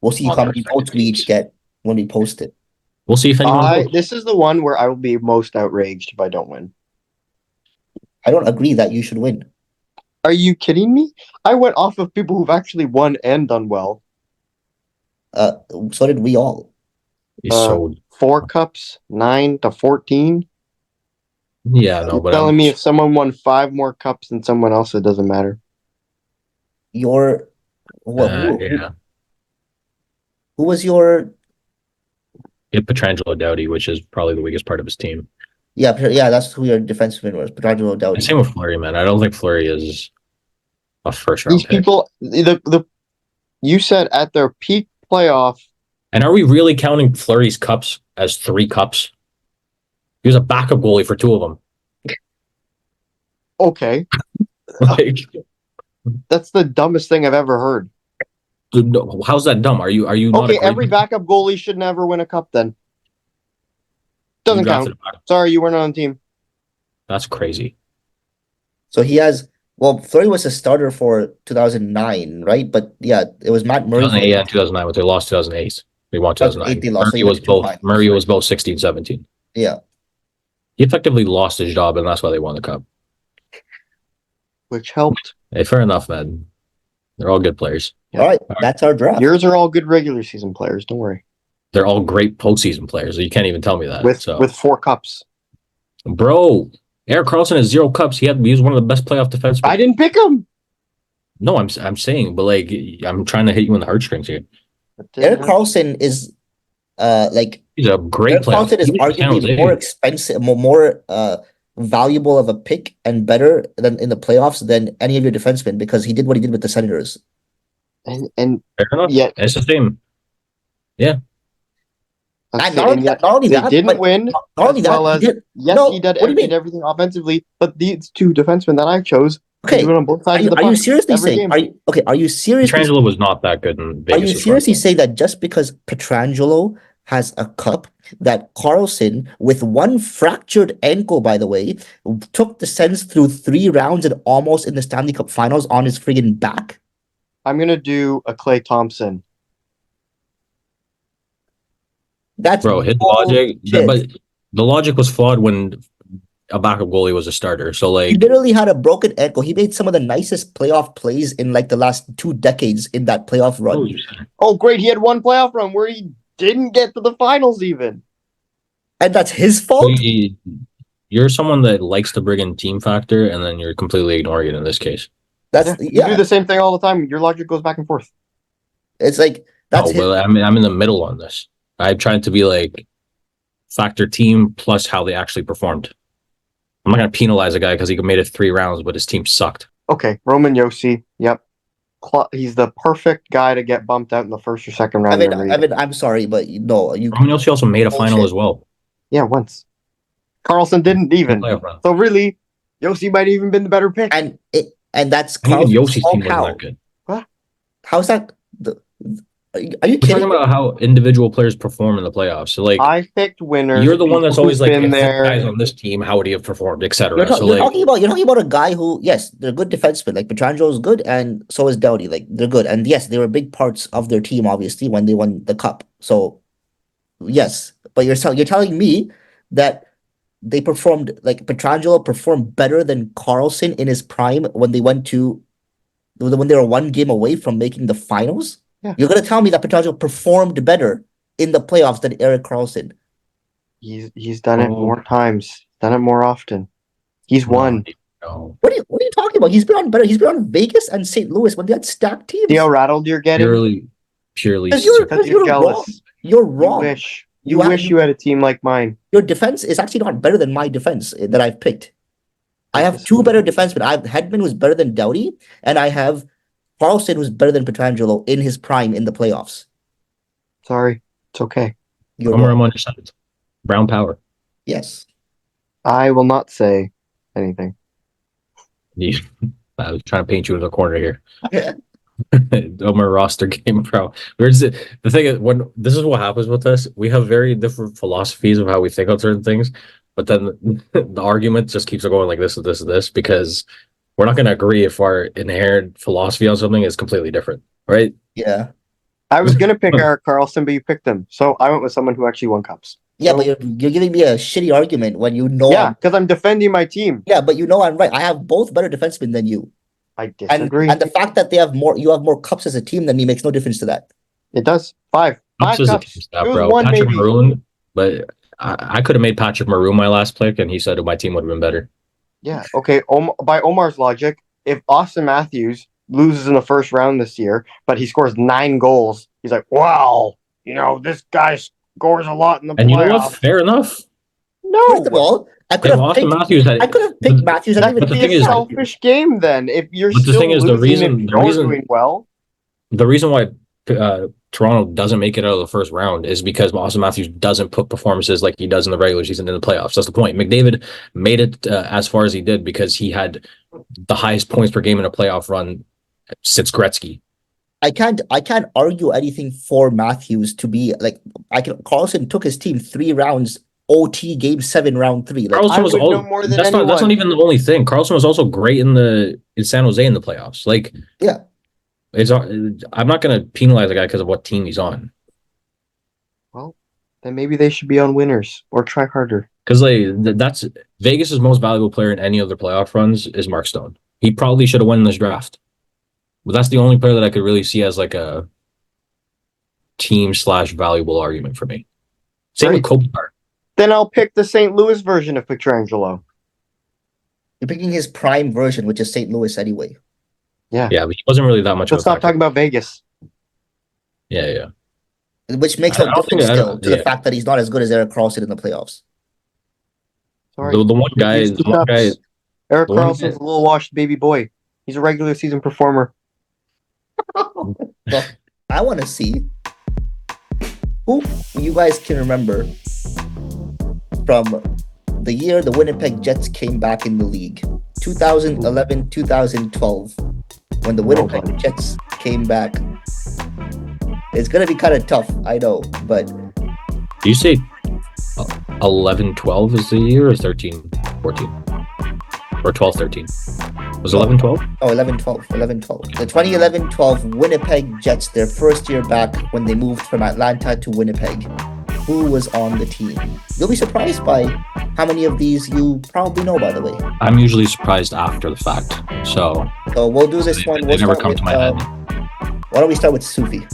We'll see On how their many votes we each get when we post it. We'll see if anyone votes. This is the one where I will be most outraged if I don't win. I don't agree that you should win. Are you kidding me? I went off of people who've actually won and done well. So did we all. He's so 4 cups, 9 to 14. Yeah, no, You're but telling me if someone won 5 more cups than someone else, it doesn't matter. Your what? yeah, Who was your? get Petrangelo Doughty, which is probably the weakest part of his team. Yeah, that's who your defenseman was, Petrangelo And Doughty. same with Fleury, man. I don't think Fleury is a first round These pick. people, you said at their peak playoff. And are we really counting Fleury's cups as 3 cups? He was a backup goalie for 2 of them. Okay, Like, that's the dumbest thing I've ever heard. dude, no, how's that dumb? Are you not Okay, agreeing every with- backup goalie should never win a cup then. you Doesn't drafted count. a backup? Sorry, you weren't on the team. That's crazy. So he has. Well, Fleury was a starter for 2009, right? But yeah, it was Matt Murray. 2008 and 2009, but they lost 2008. We won 2009. 2008 they lost, so Murray you was went to both. finals, Murray right? was both 16, 17. Yeah. He effectively lost his job, and that's why they won the cup. Which helped. Hey, fair enough, man. They're all good players. Yeah. All right, that's our draft. Yours are all good regular season players. Don't worry. They're all great postseason players. So you can't even tell me that. With 4 cups. Bro, Erik Karlsson has 0 cups. He was one of the best playoff defensemen. I didn't pick him. No, I'm saying, but like I'm trying to hit you in the heartstrings here. Erik Karlsson is, like He's a great Erik player. Karlsson is arguably more expensive, more valuable of a pick and better than in the playoffs than any of your defensemen because he did what he did with the Senators. And Fair enough. yet It's the same. that's Not it, only yet not only they that, didn't but win. not only as that, well he as- did. Yes, No, he did, what do you did mean? everything offensively, but these 2 defensemen that I chose Okay, do it on both are sides you, of the are you puck seriously every saying? game. Are you seriously? Petrangelo was not that good in Are Vegas. you seriously saying that just because Petrangelo has a cup, that Karlsson, with one fractured ankle, by the way, took the Sens through 3 rounds and almost in the Stanley Cup Finals on his friggin' back? I'm gonna do a Klay Thompson. That's Bro, his logic, bullshit. but the logic was flawed when a backup goalie was a starter. So He like, literally had a broken ankle. He made some of the nicest playoff plays in like the last 2 decades in that playoff run. Oh, great! He had one playoff run where he didn't get to the finals even. And that's his fault? you're someone that likes to bring in team factor, and then you're completely ignoring it in this case. That's You do yeah. the same thing all the time. Your logic goes back and forth. It's like that's Oh, his. but I'm in the middle on this. I'm trying to be like factor team plus how they actually performed. I'm not gonna penalize a guy because he made it 3 rounds, but his team sucked. Okay, Roman Yossi. Yep, he's the perfect guy to get bumped out in the first or second round. Evan, I'm sorry, but no, you Roman Yossi also made a final Bullshit. as well. Yeah, once. Carlson didn't even. Playoff run. So really, Yossi might have even been the better pick. and that's I think Karlsson's Yossi's fault. team wasn't How? that good. How's that? Are you We're kidding? talking about how individual players perform in the playoffs. So like, I picked winners. you're the one that's people always who've like, been if this there. guy's on this team, how would he have performed, etc. You're, So you're like, talking about a guy who, yes, they're good defensemen. Like Petrangelo is good, and so is Doughty. Like they're good, and yes, they were big parts of their team, obviously, when they won the cup. So yes, but you're telling me that they performed like Petrangelo performed better than Karlsson in his prime when they went to when they were 1 game away from making the finals. Yeah. You're gonna tell me that Petrangelo performed better in the playoffs than Erik Karlsson. He's done it Oh. more times. Done it more often. He's won. No. What are you talking about? He's been on better. He's been on Vegas and St. Louis when they had stacked teams. See how rattled you're getting? Purely. Because you're- Because you're you're jealous. You're You wrong. wish. You You have- wish you had a team like mine. Your defense is actually not better than my defense that I've picked. I have 2 better defensemen. I have Hedman, who's better than Doughty, and I have Karlsson, who's better than Petrangelo in his prime in the playoffs. Sorry. It's okay. You're I'm wrong. on your side. Brown power. Yes. I will not say anything. I was trying to paint you in the corner here. Omar roster game, bro. Where's it? The thing is, when this is what happens with us, we have very different philosophies of how we think on certain things, but then the argument just keeps going like this and this and this because we're not going to agree if our inherent philosophy on something is completely different, right? Yeah. I was gonna pick Erik Karlsson, but you picked him, so I went with someone who actually won cups. Yeah, So- but you're giving me a shitty argument when you know Yeah, because I'm defending my team. yeah, but you know I'm right. I have both better defensemen than you. I And disagree. and the fact that you have more cups as a team than me makes no difference to that. It does. 5. 5 Cups is a cups. team stat, It was bro. 1 Patrick maybe. Maroon, but I could have made Patrick Maroon my last pick, and he said my team would have been better. Yeah. Okay. By Omar's logic, if Austin Matthews loses in the first round this year, but he scores 9 goals, he's like, wow, this guy scores a lot in the And you know what? playoffs. Fair enough. No. First of all, I could If have Austin picked. Matthews had, I could have picked Matthews. I That didn't could even the be thing a is- selfish game then. If you're But the still thing is, the losing, reason- if the you're reason- doing well. the reason why Toronto doesn't make it out of the first round is because Austin Matthews doesn't put performances like he does in the regular season in the playoffs. That's the point. McDavid made it as far as he did because he had the highest points per game in a playoff run since Gretzky. I can't argue anything for Matthews to be like Carlson took his team 3 rounds OT game 7 round 3. Like Carlson I was would all, know more than that's not anyone. even the only thing. Carlson was also great in San Jose in the playoffs. Like, yeah. I'm not going to penalize the guy because of what team he's on. Well, then maybe they should be on winners or try harder. Because that's Vegas's most valuable player in any of their playoff runs is Mark Stone. He probably should have won this draft. But that's the only player that I could really see as like a team/valuable argument for me. Same with Kopitar. Then I'll pick the St. Louis version of Pietrangelo. You're picking his prime version, which is St. Louis anyway. Yeah, but he wasn't really that much Let's of a not factor. talk about Vegas. Yeah. Which makes I no don't think- difference I still don't- to the yeah. fact that he's not as good as Eric Carlson in the playoffs. Sorry. The one guy, He's two cups. Eric the one Carlson's guy- a little washed baby boy. He's a regular season performer. Well, I want to see who you guys can remember from the year the Winnipeg Jets came back in the league, 2011, 2012, when the Winnipeg Nobody. Jets came back. It's gonna be kind of tough, I know, but Do you say 11, 12 is the year or 13, 14? Or 12, 13? Was 11, 12? oh, 11, 12. The 2011-12 Winnipeg Jets, their first year back when they moved from Atlanta to Winnipeg. Who was on the team? You'll be surprised by how many of these you probably know, by the way. I'm usually surprised after the fact. So So we'll do this They- one. they We'll never start come with, to my head. why don't we start with Sufi?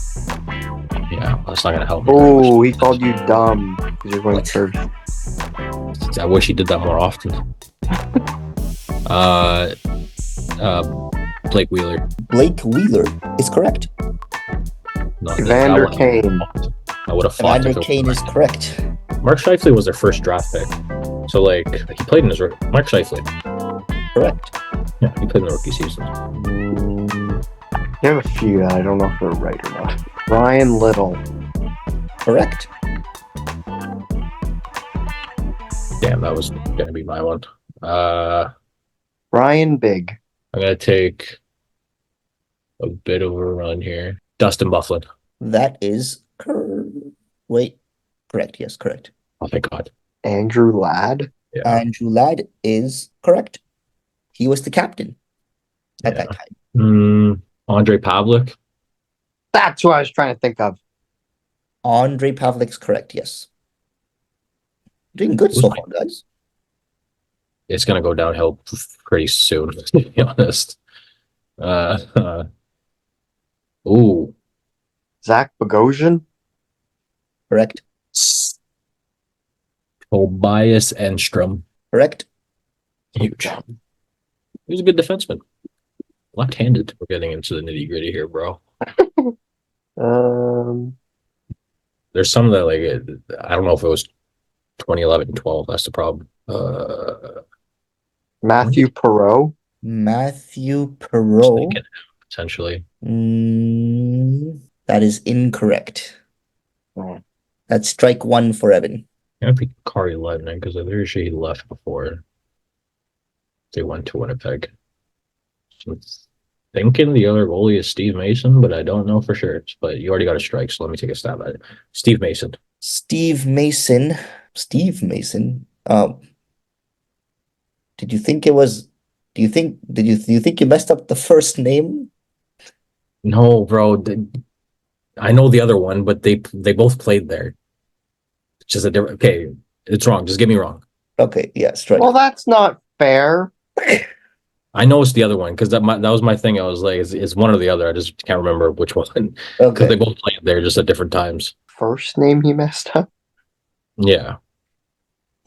yeah, that's not going to help me. Oh, he called you dumb because you're going What? first. I wish he did that more often. Blake Wheeler. Blake Wheeler is correct. No, Evander Kane. I would have fought. Evander if it Kane was is correct. Mark Scheifele was their first draft pick. So, like, he played in his Mark Scheifele. Correct. Yeah, he played in the rookie season. You have a few that I don't know if they're right or not. Ryan Little. Correct. Damn, that was going to be my one. Ryan Big. I'm going to take a bit of a run here. Dustin Bufflin. That is wait. Correct. Yes, correct. Oh, thank God. Andrew Ladd. Yeah. Andrew Ladd is correct. He was the captain at Yeah. that time. Andre Pavlik. That's who I was trying to think of. Andre Pavlik's correct. Yes. Doing good so far, guys. It's going to go downhill pretty soon, to be honest. Ooh. Zach Bogosian. Correct. Tobias Enstrom. Correct. Huge. He was a good defenseman. Left-handed. We're getting into the nitty-gritty here, bro. There's some that, like, I don't know if it was 2011, 12. That's the problem. Matthew Perot. Matthew Perot. Thinking, potentially. That is incorrect. Oh. That's strike one for Evan. I think Kari Lettinen, because I'm pretty sure he left before they went to Winnipeg. So I'm thinking the other goalie is Steve Mason, but I don't know for sure. But you already got a strike, so let me take a stab at it. Steve Mason. Steve Mason. Did you think it was? Do you think you messed up the first name? No, bro. I know the other one, but they both played there. It's just a different. Okay, it's wrong. Just get me wrong. Okay, yeah, strike. Well, that's not fair. I know it's the other one because that was my thing. I was like, it's one or the other. I just can't remember which one because Okay. they both played there just at different times. First name he messed up. Yeah.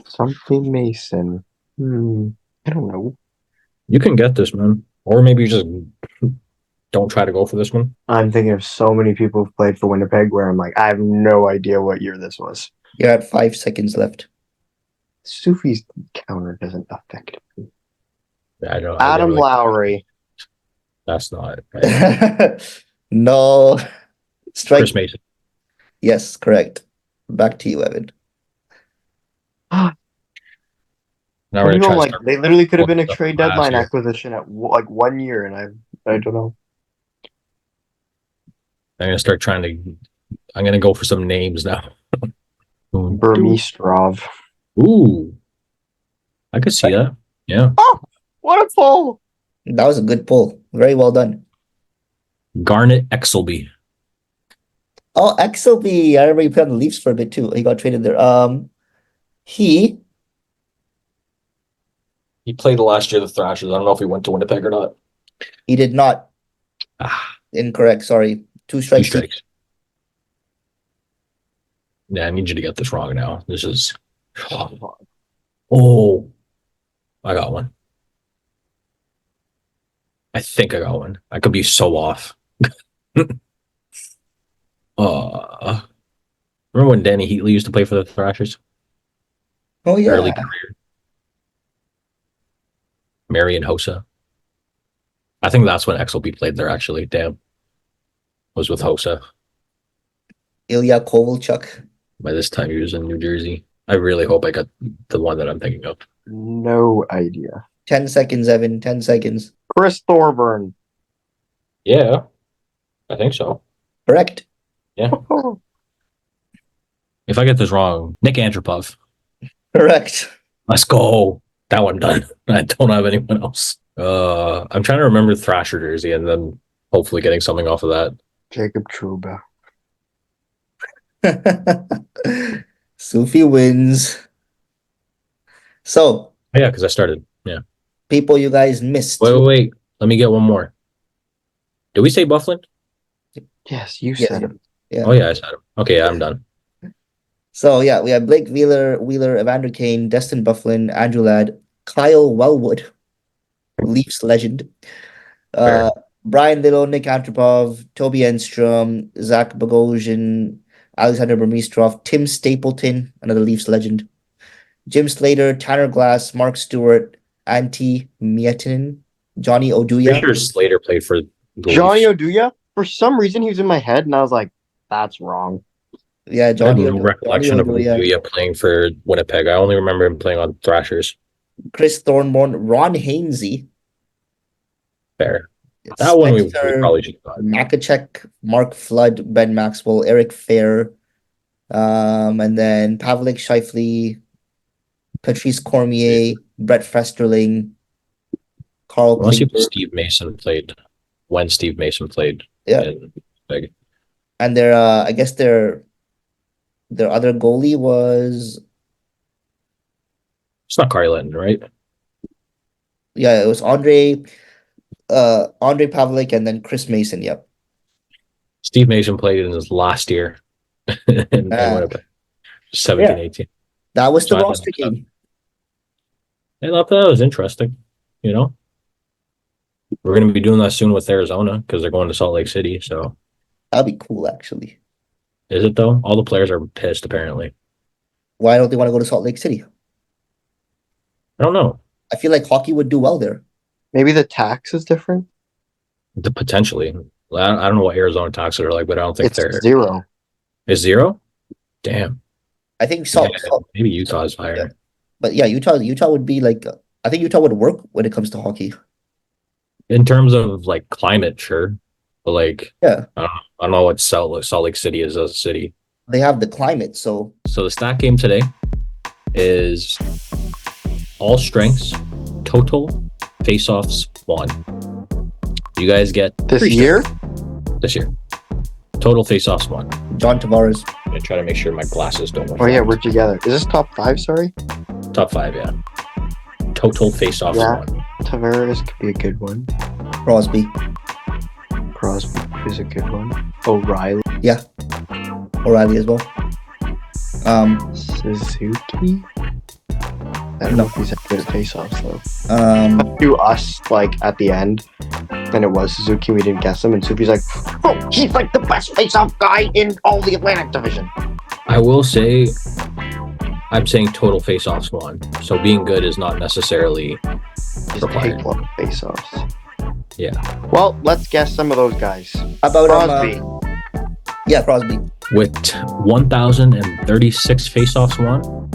Something Mason. I don't know. You can get this, man. Or maybe you just don't try to go for this one. I'm thinking of so many people who've played for Winnipeg where I'm like, I have no idea what year this was. You're at 5 seconds left. Sufi's counter doesn't affect me. I don't. Adam literally- Lowry. That's not right. No. Strike. Chris Mason. Yes, correct. Back to you, Evan. Now we're gonna try to like start. they literally could have been a stuff trade last deadline year. acquisition at like 1 year, and I don't know. I'm gonna start trying to. I'm gonna go for some names now. Burmistrov. Ooh, I could see that. Yeah, What a pull! That was a good pull. Very well done. Garnet Exelby. Oh, XLB. I remember he played on the Leafs for a bit too. He got traded there. He He played last year the Thrashers. I don't know if he went to Winnipeg or not. did not. Ah, Incorrect. Sorry. 2 two strikes. strikes. Yeah, I need you to get this wrong now. This is. Oh, I got one. I think I got one. I could be so off. Remember when Danny Heatley used to play for the Thrashers? Oh yeah. Early career. Marian Hossa. I think that's when XLB played there, actually. Damn. Was with Hossa. Ilya Kovalchuk. By this time, he was in New Jersey. I really hope I got the one that I'm thinking of. No idea. 10 seconds, Evan. 10 seconds. Chris Thorburn. Yeah, I think so. Correct. If I get this wrong, Nick Antropov. Correct. Let's go. That one done. I don't have anyone else. I'm trying to remember Thrasher jersey and then hopefully getting something off of that. Jacob Trouba. Sufi wins. So, Yeah, because I started. Yeah. people you guys missed. Wait. Let me get one more. Did we say Bufflin? Yes, you Yes, said it. Yeah. Oh yeah, I said him. Okay, yeah, I'm done. So yeah, we have Blake Wheeler, Evander Kane, Destin Bufflin, Andrew Ladd, Kyle Wellwood, Leafs legend, Fair. Brian Little, Nick Antropov, Toby Enstrom, Zach Bogosian, Alexander Burmistrov, Tim Stapleton, another Leafs legend, Jim Slater, Tanner Glass, Mark Stewart, Antti Miettinen, Johnny Oduya. Pretty sure Slater played for the Johnny Leafs. Oduya. For some reason, he was in my head, and I was like, "That's wrong." Yeah, I have Johnny no recollection of Oduya, Luya playing for Winnipeg. I only remember him playing on Thrashers. Chris Thornborn, Ron Hainsey, Fair. That one we Spencer probably should have got. Makachek, Mark Flood, Ben Maxwell, Eric Fair, and then Pavlik Shifley, Patrice Cormier, Brett Festerling, Carl Unless you Klinger, Steve Mason played when Steve Mason played. Yeah. in Winnipeg. and their I guess their other goalie was It's not Kari Lenton, right? it was Andre Pavlik and then Chris Mason. Yep. Steve Mason played in his last year in Winnipeg. 17, 18. That was the So I roster think- game. I thought that was interesting, you know? We're going to be doing that soon with Arizona because they're going to Salt Lake City. So That'd be cool actually. is it though? All the players are pissed apparently. Why don't they want to go to Salt Lake City? I don't know. I feel like hockey would do well there. Maybe the tax is different. Potentially. I don't know what Arizona taxes are like, but I don't think It's they're 0. is 0. Damn. I think Yeah, maybe Utah is higher. Yeah. But yeah, Utah would be like I think Utah would work when it comes to hockey. In terms of like climate, sure, but like Yeah. I don't know what Salt Lake City is as a city. They have the climate, so So the stat game today is all strengths, total face-offs won. You guys get This 3 year? strengths this year. Total face-offs won. John Tavares. I'm gonna try to make sure my glasses don't. Oh yeah, we're together. Is this top 5? Sorry, top 5. Yeah. Total face-offs Yeah. won. Tavares could be a good one. Crosby. Crosby is a good one. O'Reilly, O'Reilly as well. Suzuki. I don't know if he's good at face-offs though. Um, To us, like at the end, then it was Suzuki. We didn't guess him, and Suzuki's like, "Oh, he's like the best face-off guy in all the Atlantic Division." I will say, I'm saying total face-offs won. So being good is not necessarily Just required. take a lot of face-offs. Yeah. Well, let's guess some of those guys. how about Crosby. yeah, Crosby. With 1,036 face-offs won,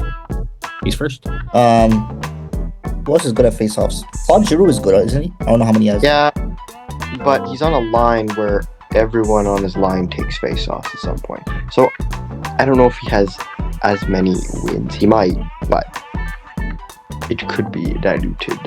he's first. Who else is good at face-offs? Claude Giroux is good, isn't he? I don't know how many he has. Yeah, but he's on a line where everyone on his line takes face-offs at some point. So I don't know if he has as many wins. He might, but it could be diluted.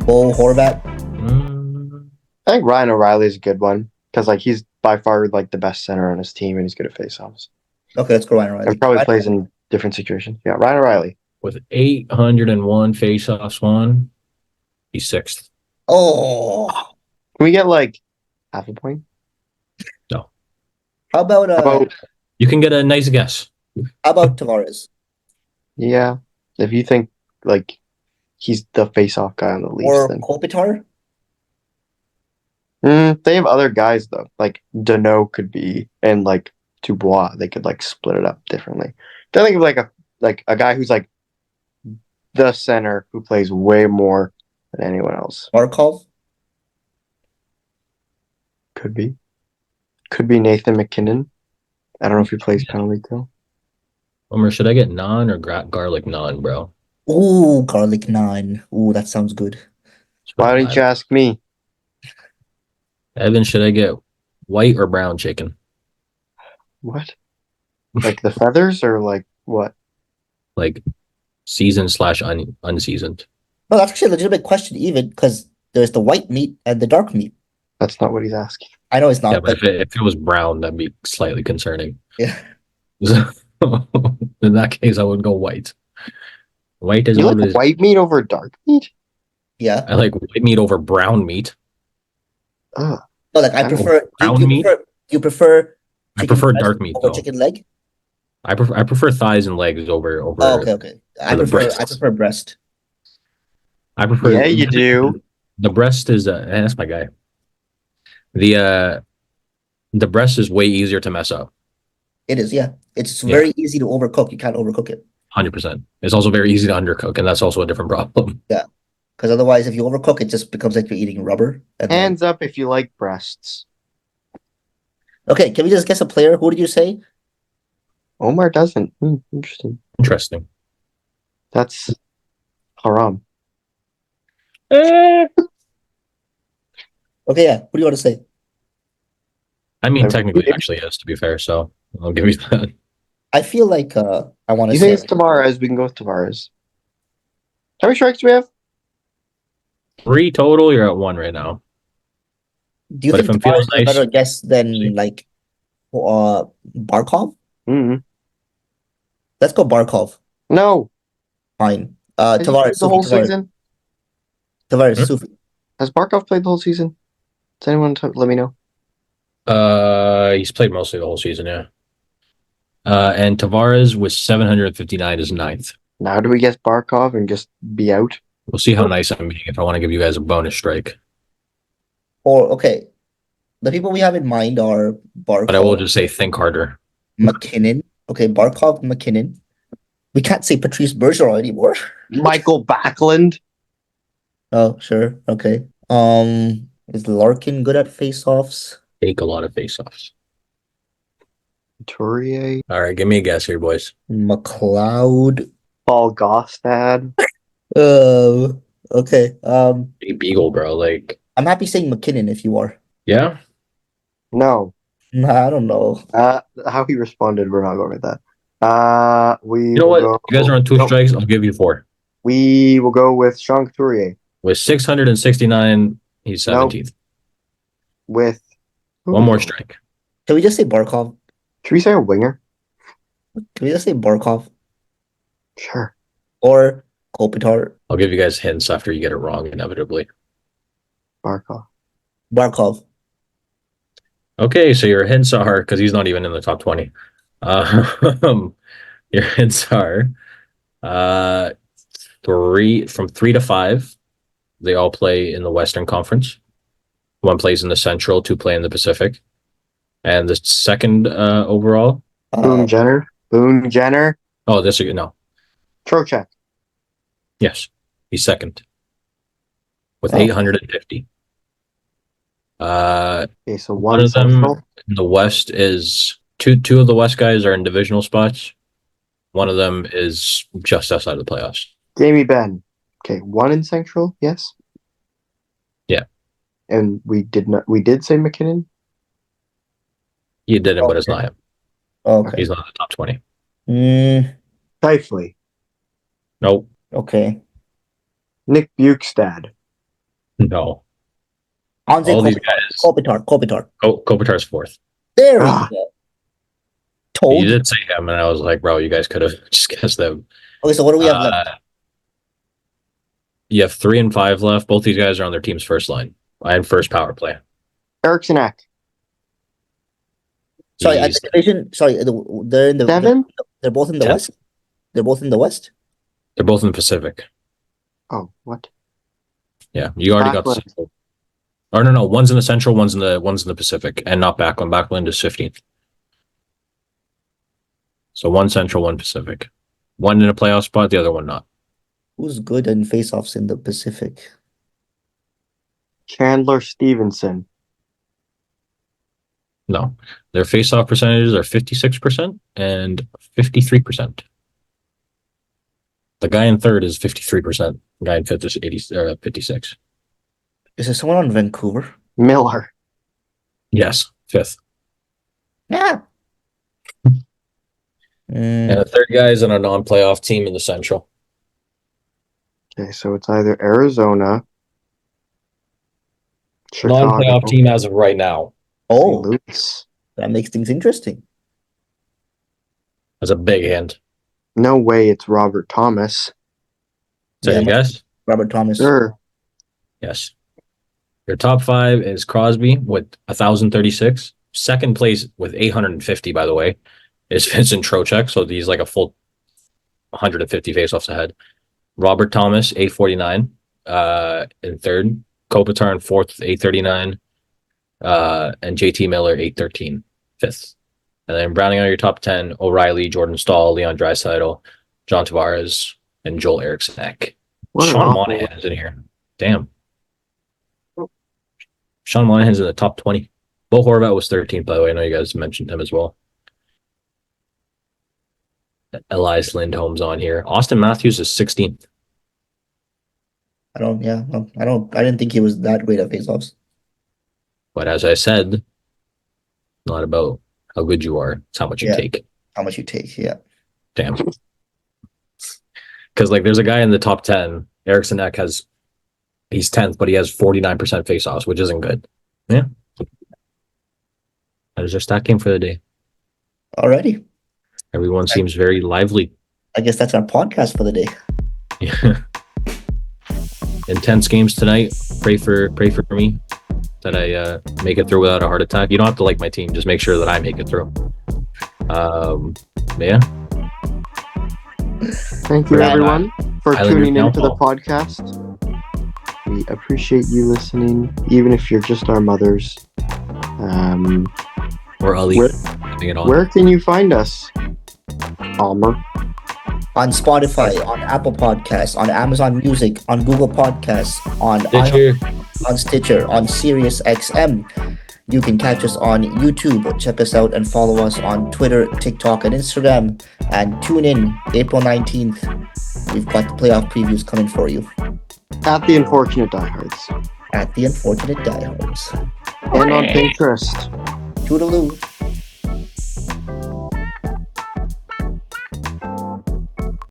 Bo Horvat. Mm, I think Ryan O'Reilly is a good one because like he's by far like the best center on his team and he's good at face-offs. Okay, let's go Ryan O'Reilly. And probably plays in different situations. Yeah, Ryan O'Reilly. with 801 face-offs won, he's sixth. Oh, Can we get like half a point? how about How about You can get a nice guess. Tavares yeah? If you think like he's the face-off guy on the Leafs, or then Kopitar? they have other guys though. Like Dano could be, and like Dubois. They could like split it up differently. Don't think of like a guy who's like the center who plays way more than anyone else. Markov? Could be Nathan McKinnon. I don't know if he plays penalty kill. Homer, should I get naan or garlic naan, bro? Ooh, garlic naan. Ooh, that sounds good. Why didn't you ask me? Evan, should I get white or brown chicken? What? Like the feathers or like what? Like seasoned slash unseasoned. No, that's actually a legitimate question, even because there's the white meat and the dark meat. That's not what he's asking. I know it's not, Yeah, but but if it was brown, that'd be slightly concerning. yeah. In that case, I would go white. White is You always. like white meat over dark meat? Yeah. I like white meat over brown meat. Ugh. No, like I I don't prefer brown meat? you prefer I chicken prefer breast dark meat over though. chicken leg? I prefer thighs and legs over. Oh, okay. I the prefer breasts. breast. I prefer. Yeah, you do. The breast is that's my guy. The breast is way easier to mess up. It is, yeah. It's Yeah. very easy to overcook. You can't overcook it. 100%. It's also very easy to undercook, and that's also a different problem. Because otherwise, if you overcook, it just becomes like you're eating rubber. And then- Hands up if you like breasts. Okay, can we just guess a player? Who did you say? Omar doesn't. Interesting. Interesting. That's haram. Okay, yeah. Who do you want to say? I mean, Okay. technically, it actually is, to be fair, so I'll give you that. I feel like I want to You say. think it's Tavares? We can go with Tavares. How many strikes do we have? 3 total, you're at 1 right now. Do you But think if I'm Tavares feeling is a nice- better guess than like Barkov? Mm-hmm. Let's go Barkov. No. Fine. Has he played Tavares. the whole Tavares. season? Tavares. Hmm? Sufi. Has Barkov played the whole season? Does anyone let me know? He's played mostly the whole season, yeah. And Tavares with 759 is 9th. Now do we guess Barkov and just be out? We'll see how nice I'm being if I want to give you guys a bonus strike. Or okay, the people we have in mind are Barkov, But I will just say think harder. McKinnon. Okay, Barkov, McKinnon. We can't say Patrice Bergeron anymore. Michael Backlund. Oh, sure. Okay. Is Larkin good at face-offs? Take a lot of face-offs. Couturier. All right, give me a guess here, boys. McLeod. Paul Gostad. Okay. Big Beagle, bro. Like, I'm happy saying McKinnon if you are. yeah. No. Nah, I don't know. How he responded, we're not going with that. We You know will what? go- You guys are on 2 no, strikes. I'll give you 4. We will go with Sean Couturier. With 669, he's 17th. With One more strike. Can we just say Barkov? Should we say a winger? Can we just say Barkov Sure. or Kopitar? I'll give you guys hints after you get it wrong, inevitably. Barkov. Barkov. Okay, so your hints are, because he's not even in the top 20. Your hints are From 3 to 5, they all play in the Western Conference. One plays in the Central, 2 play in the Pacific. And the second overall. Boone Jenner. Oh, this no. Trocheck. Yes, he's second with Oh. 850. Okay, so One one of them Central. in the West is two of the West guys are in divisional spots. One of them is just outside of the playoffs. Jamie Benn. Okay, one in Central, yes? Yeah. And we did say McKinnon? He didn't, but it's not him. Okay. He's not in the top 20. Shifley. Nope. Okay. Nick Bukestad. No. Anze All these guys. Kopitar. Kopitar's fourth. There we Ah. go. You Told. did say him, and I was like, bro, you guys could have just guessed them. Okay, so what do we have left? You have 3 and 5 left. Both these guys are on their team's first line and first power play. Eriksson Ek. Sorry, at He's- the division. Sorry, they're in the. Seven? They're both in the Ten. West. They're both in the West. They're both in the Pacific. Oh, what? Yeah, you already got the Backlund. Central. Or no, one's in the Central, one's in the Pacific, and not Backlund. Backlund is 15th. So one Central, one Pacific. One in a playoff spot, the other one not. Who's good in faceoffs in the Pacific? Chandler Stevenson. No, their face-off percentages are 56% and 53%. The guy in third is 53%. The guy in fifth is 56. Is there someone on Vancouver? Miller. Yes, fifth. Yeah. And the third guy is on a non-playoff team in the Central. Okay, so it's either Arizona, Chicago, Non-playoff team as of right now. Oh, St. Louis. that makes things interesting. That's a big hint. No way it's Robert Thomas. So Yeah, you guess? Robert Thomas. Sure. Yes. Your top 5 is Crosby with 1,036. Second place with 850, by the way, is Vincent Trocheck. So he's like a full 150 faceoffs ahead. Robert Thomas, 849, in third. Kopitar in fourth with 839. And JT Miller, 813, fifth. And then rounding out your top 10, O'Reilly, Jordan Stahl, Leon Draisaitl, John Tavares, and Joel Eriksson Ek. What an Sean awful- Monahan is in here. Damn. Sean Monahan's in the top 20. Bo Horvat was 13th, by the way. I know you guys mentioned him as well. Elias Lindholm's on here. Austin Matthews is 16th. I didn't think he was that great at faceoffs. But as I said, not about how good you are. It's how much you Yeah. take. How much you take? Yeah. Damn. Because like there's a guy in the top 10. Eriksson Ek he's 10th, but he has 49% faceoffs, which isn't good. Yeah. That is our stat game for the day. Alrighty. Everyone seems very lively. I guess that's our podcast for the day. Yeah. Intense games tonight. Pray for me that I make it through without a heart attack. You don't have to like my team. Just make sure that I make it through. But yeah. Thank you, Right on. everyone, for Islanders tuning into the downfall. podcast. We appreciate you listening, even if you're just our mothers. Or Ali. Where- Putting it on. Where can you find us, Palmer? On Spotify, on Apple Podcasts, on Amazon Music, on Google Podcasts, on Stitcher. on Stitcher, on Sirius XM. You can catch us on YouTube. Check us out and follow us on Twitter, TikTok, and Instagram. And tune in April 19th. We've got the playoff previews coming for you At the Unfortunate Diehards. at the Unfortunate Diehards. And on Pinterest. Toodaloo.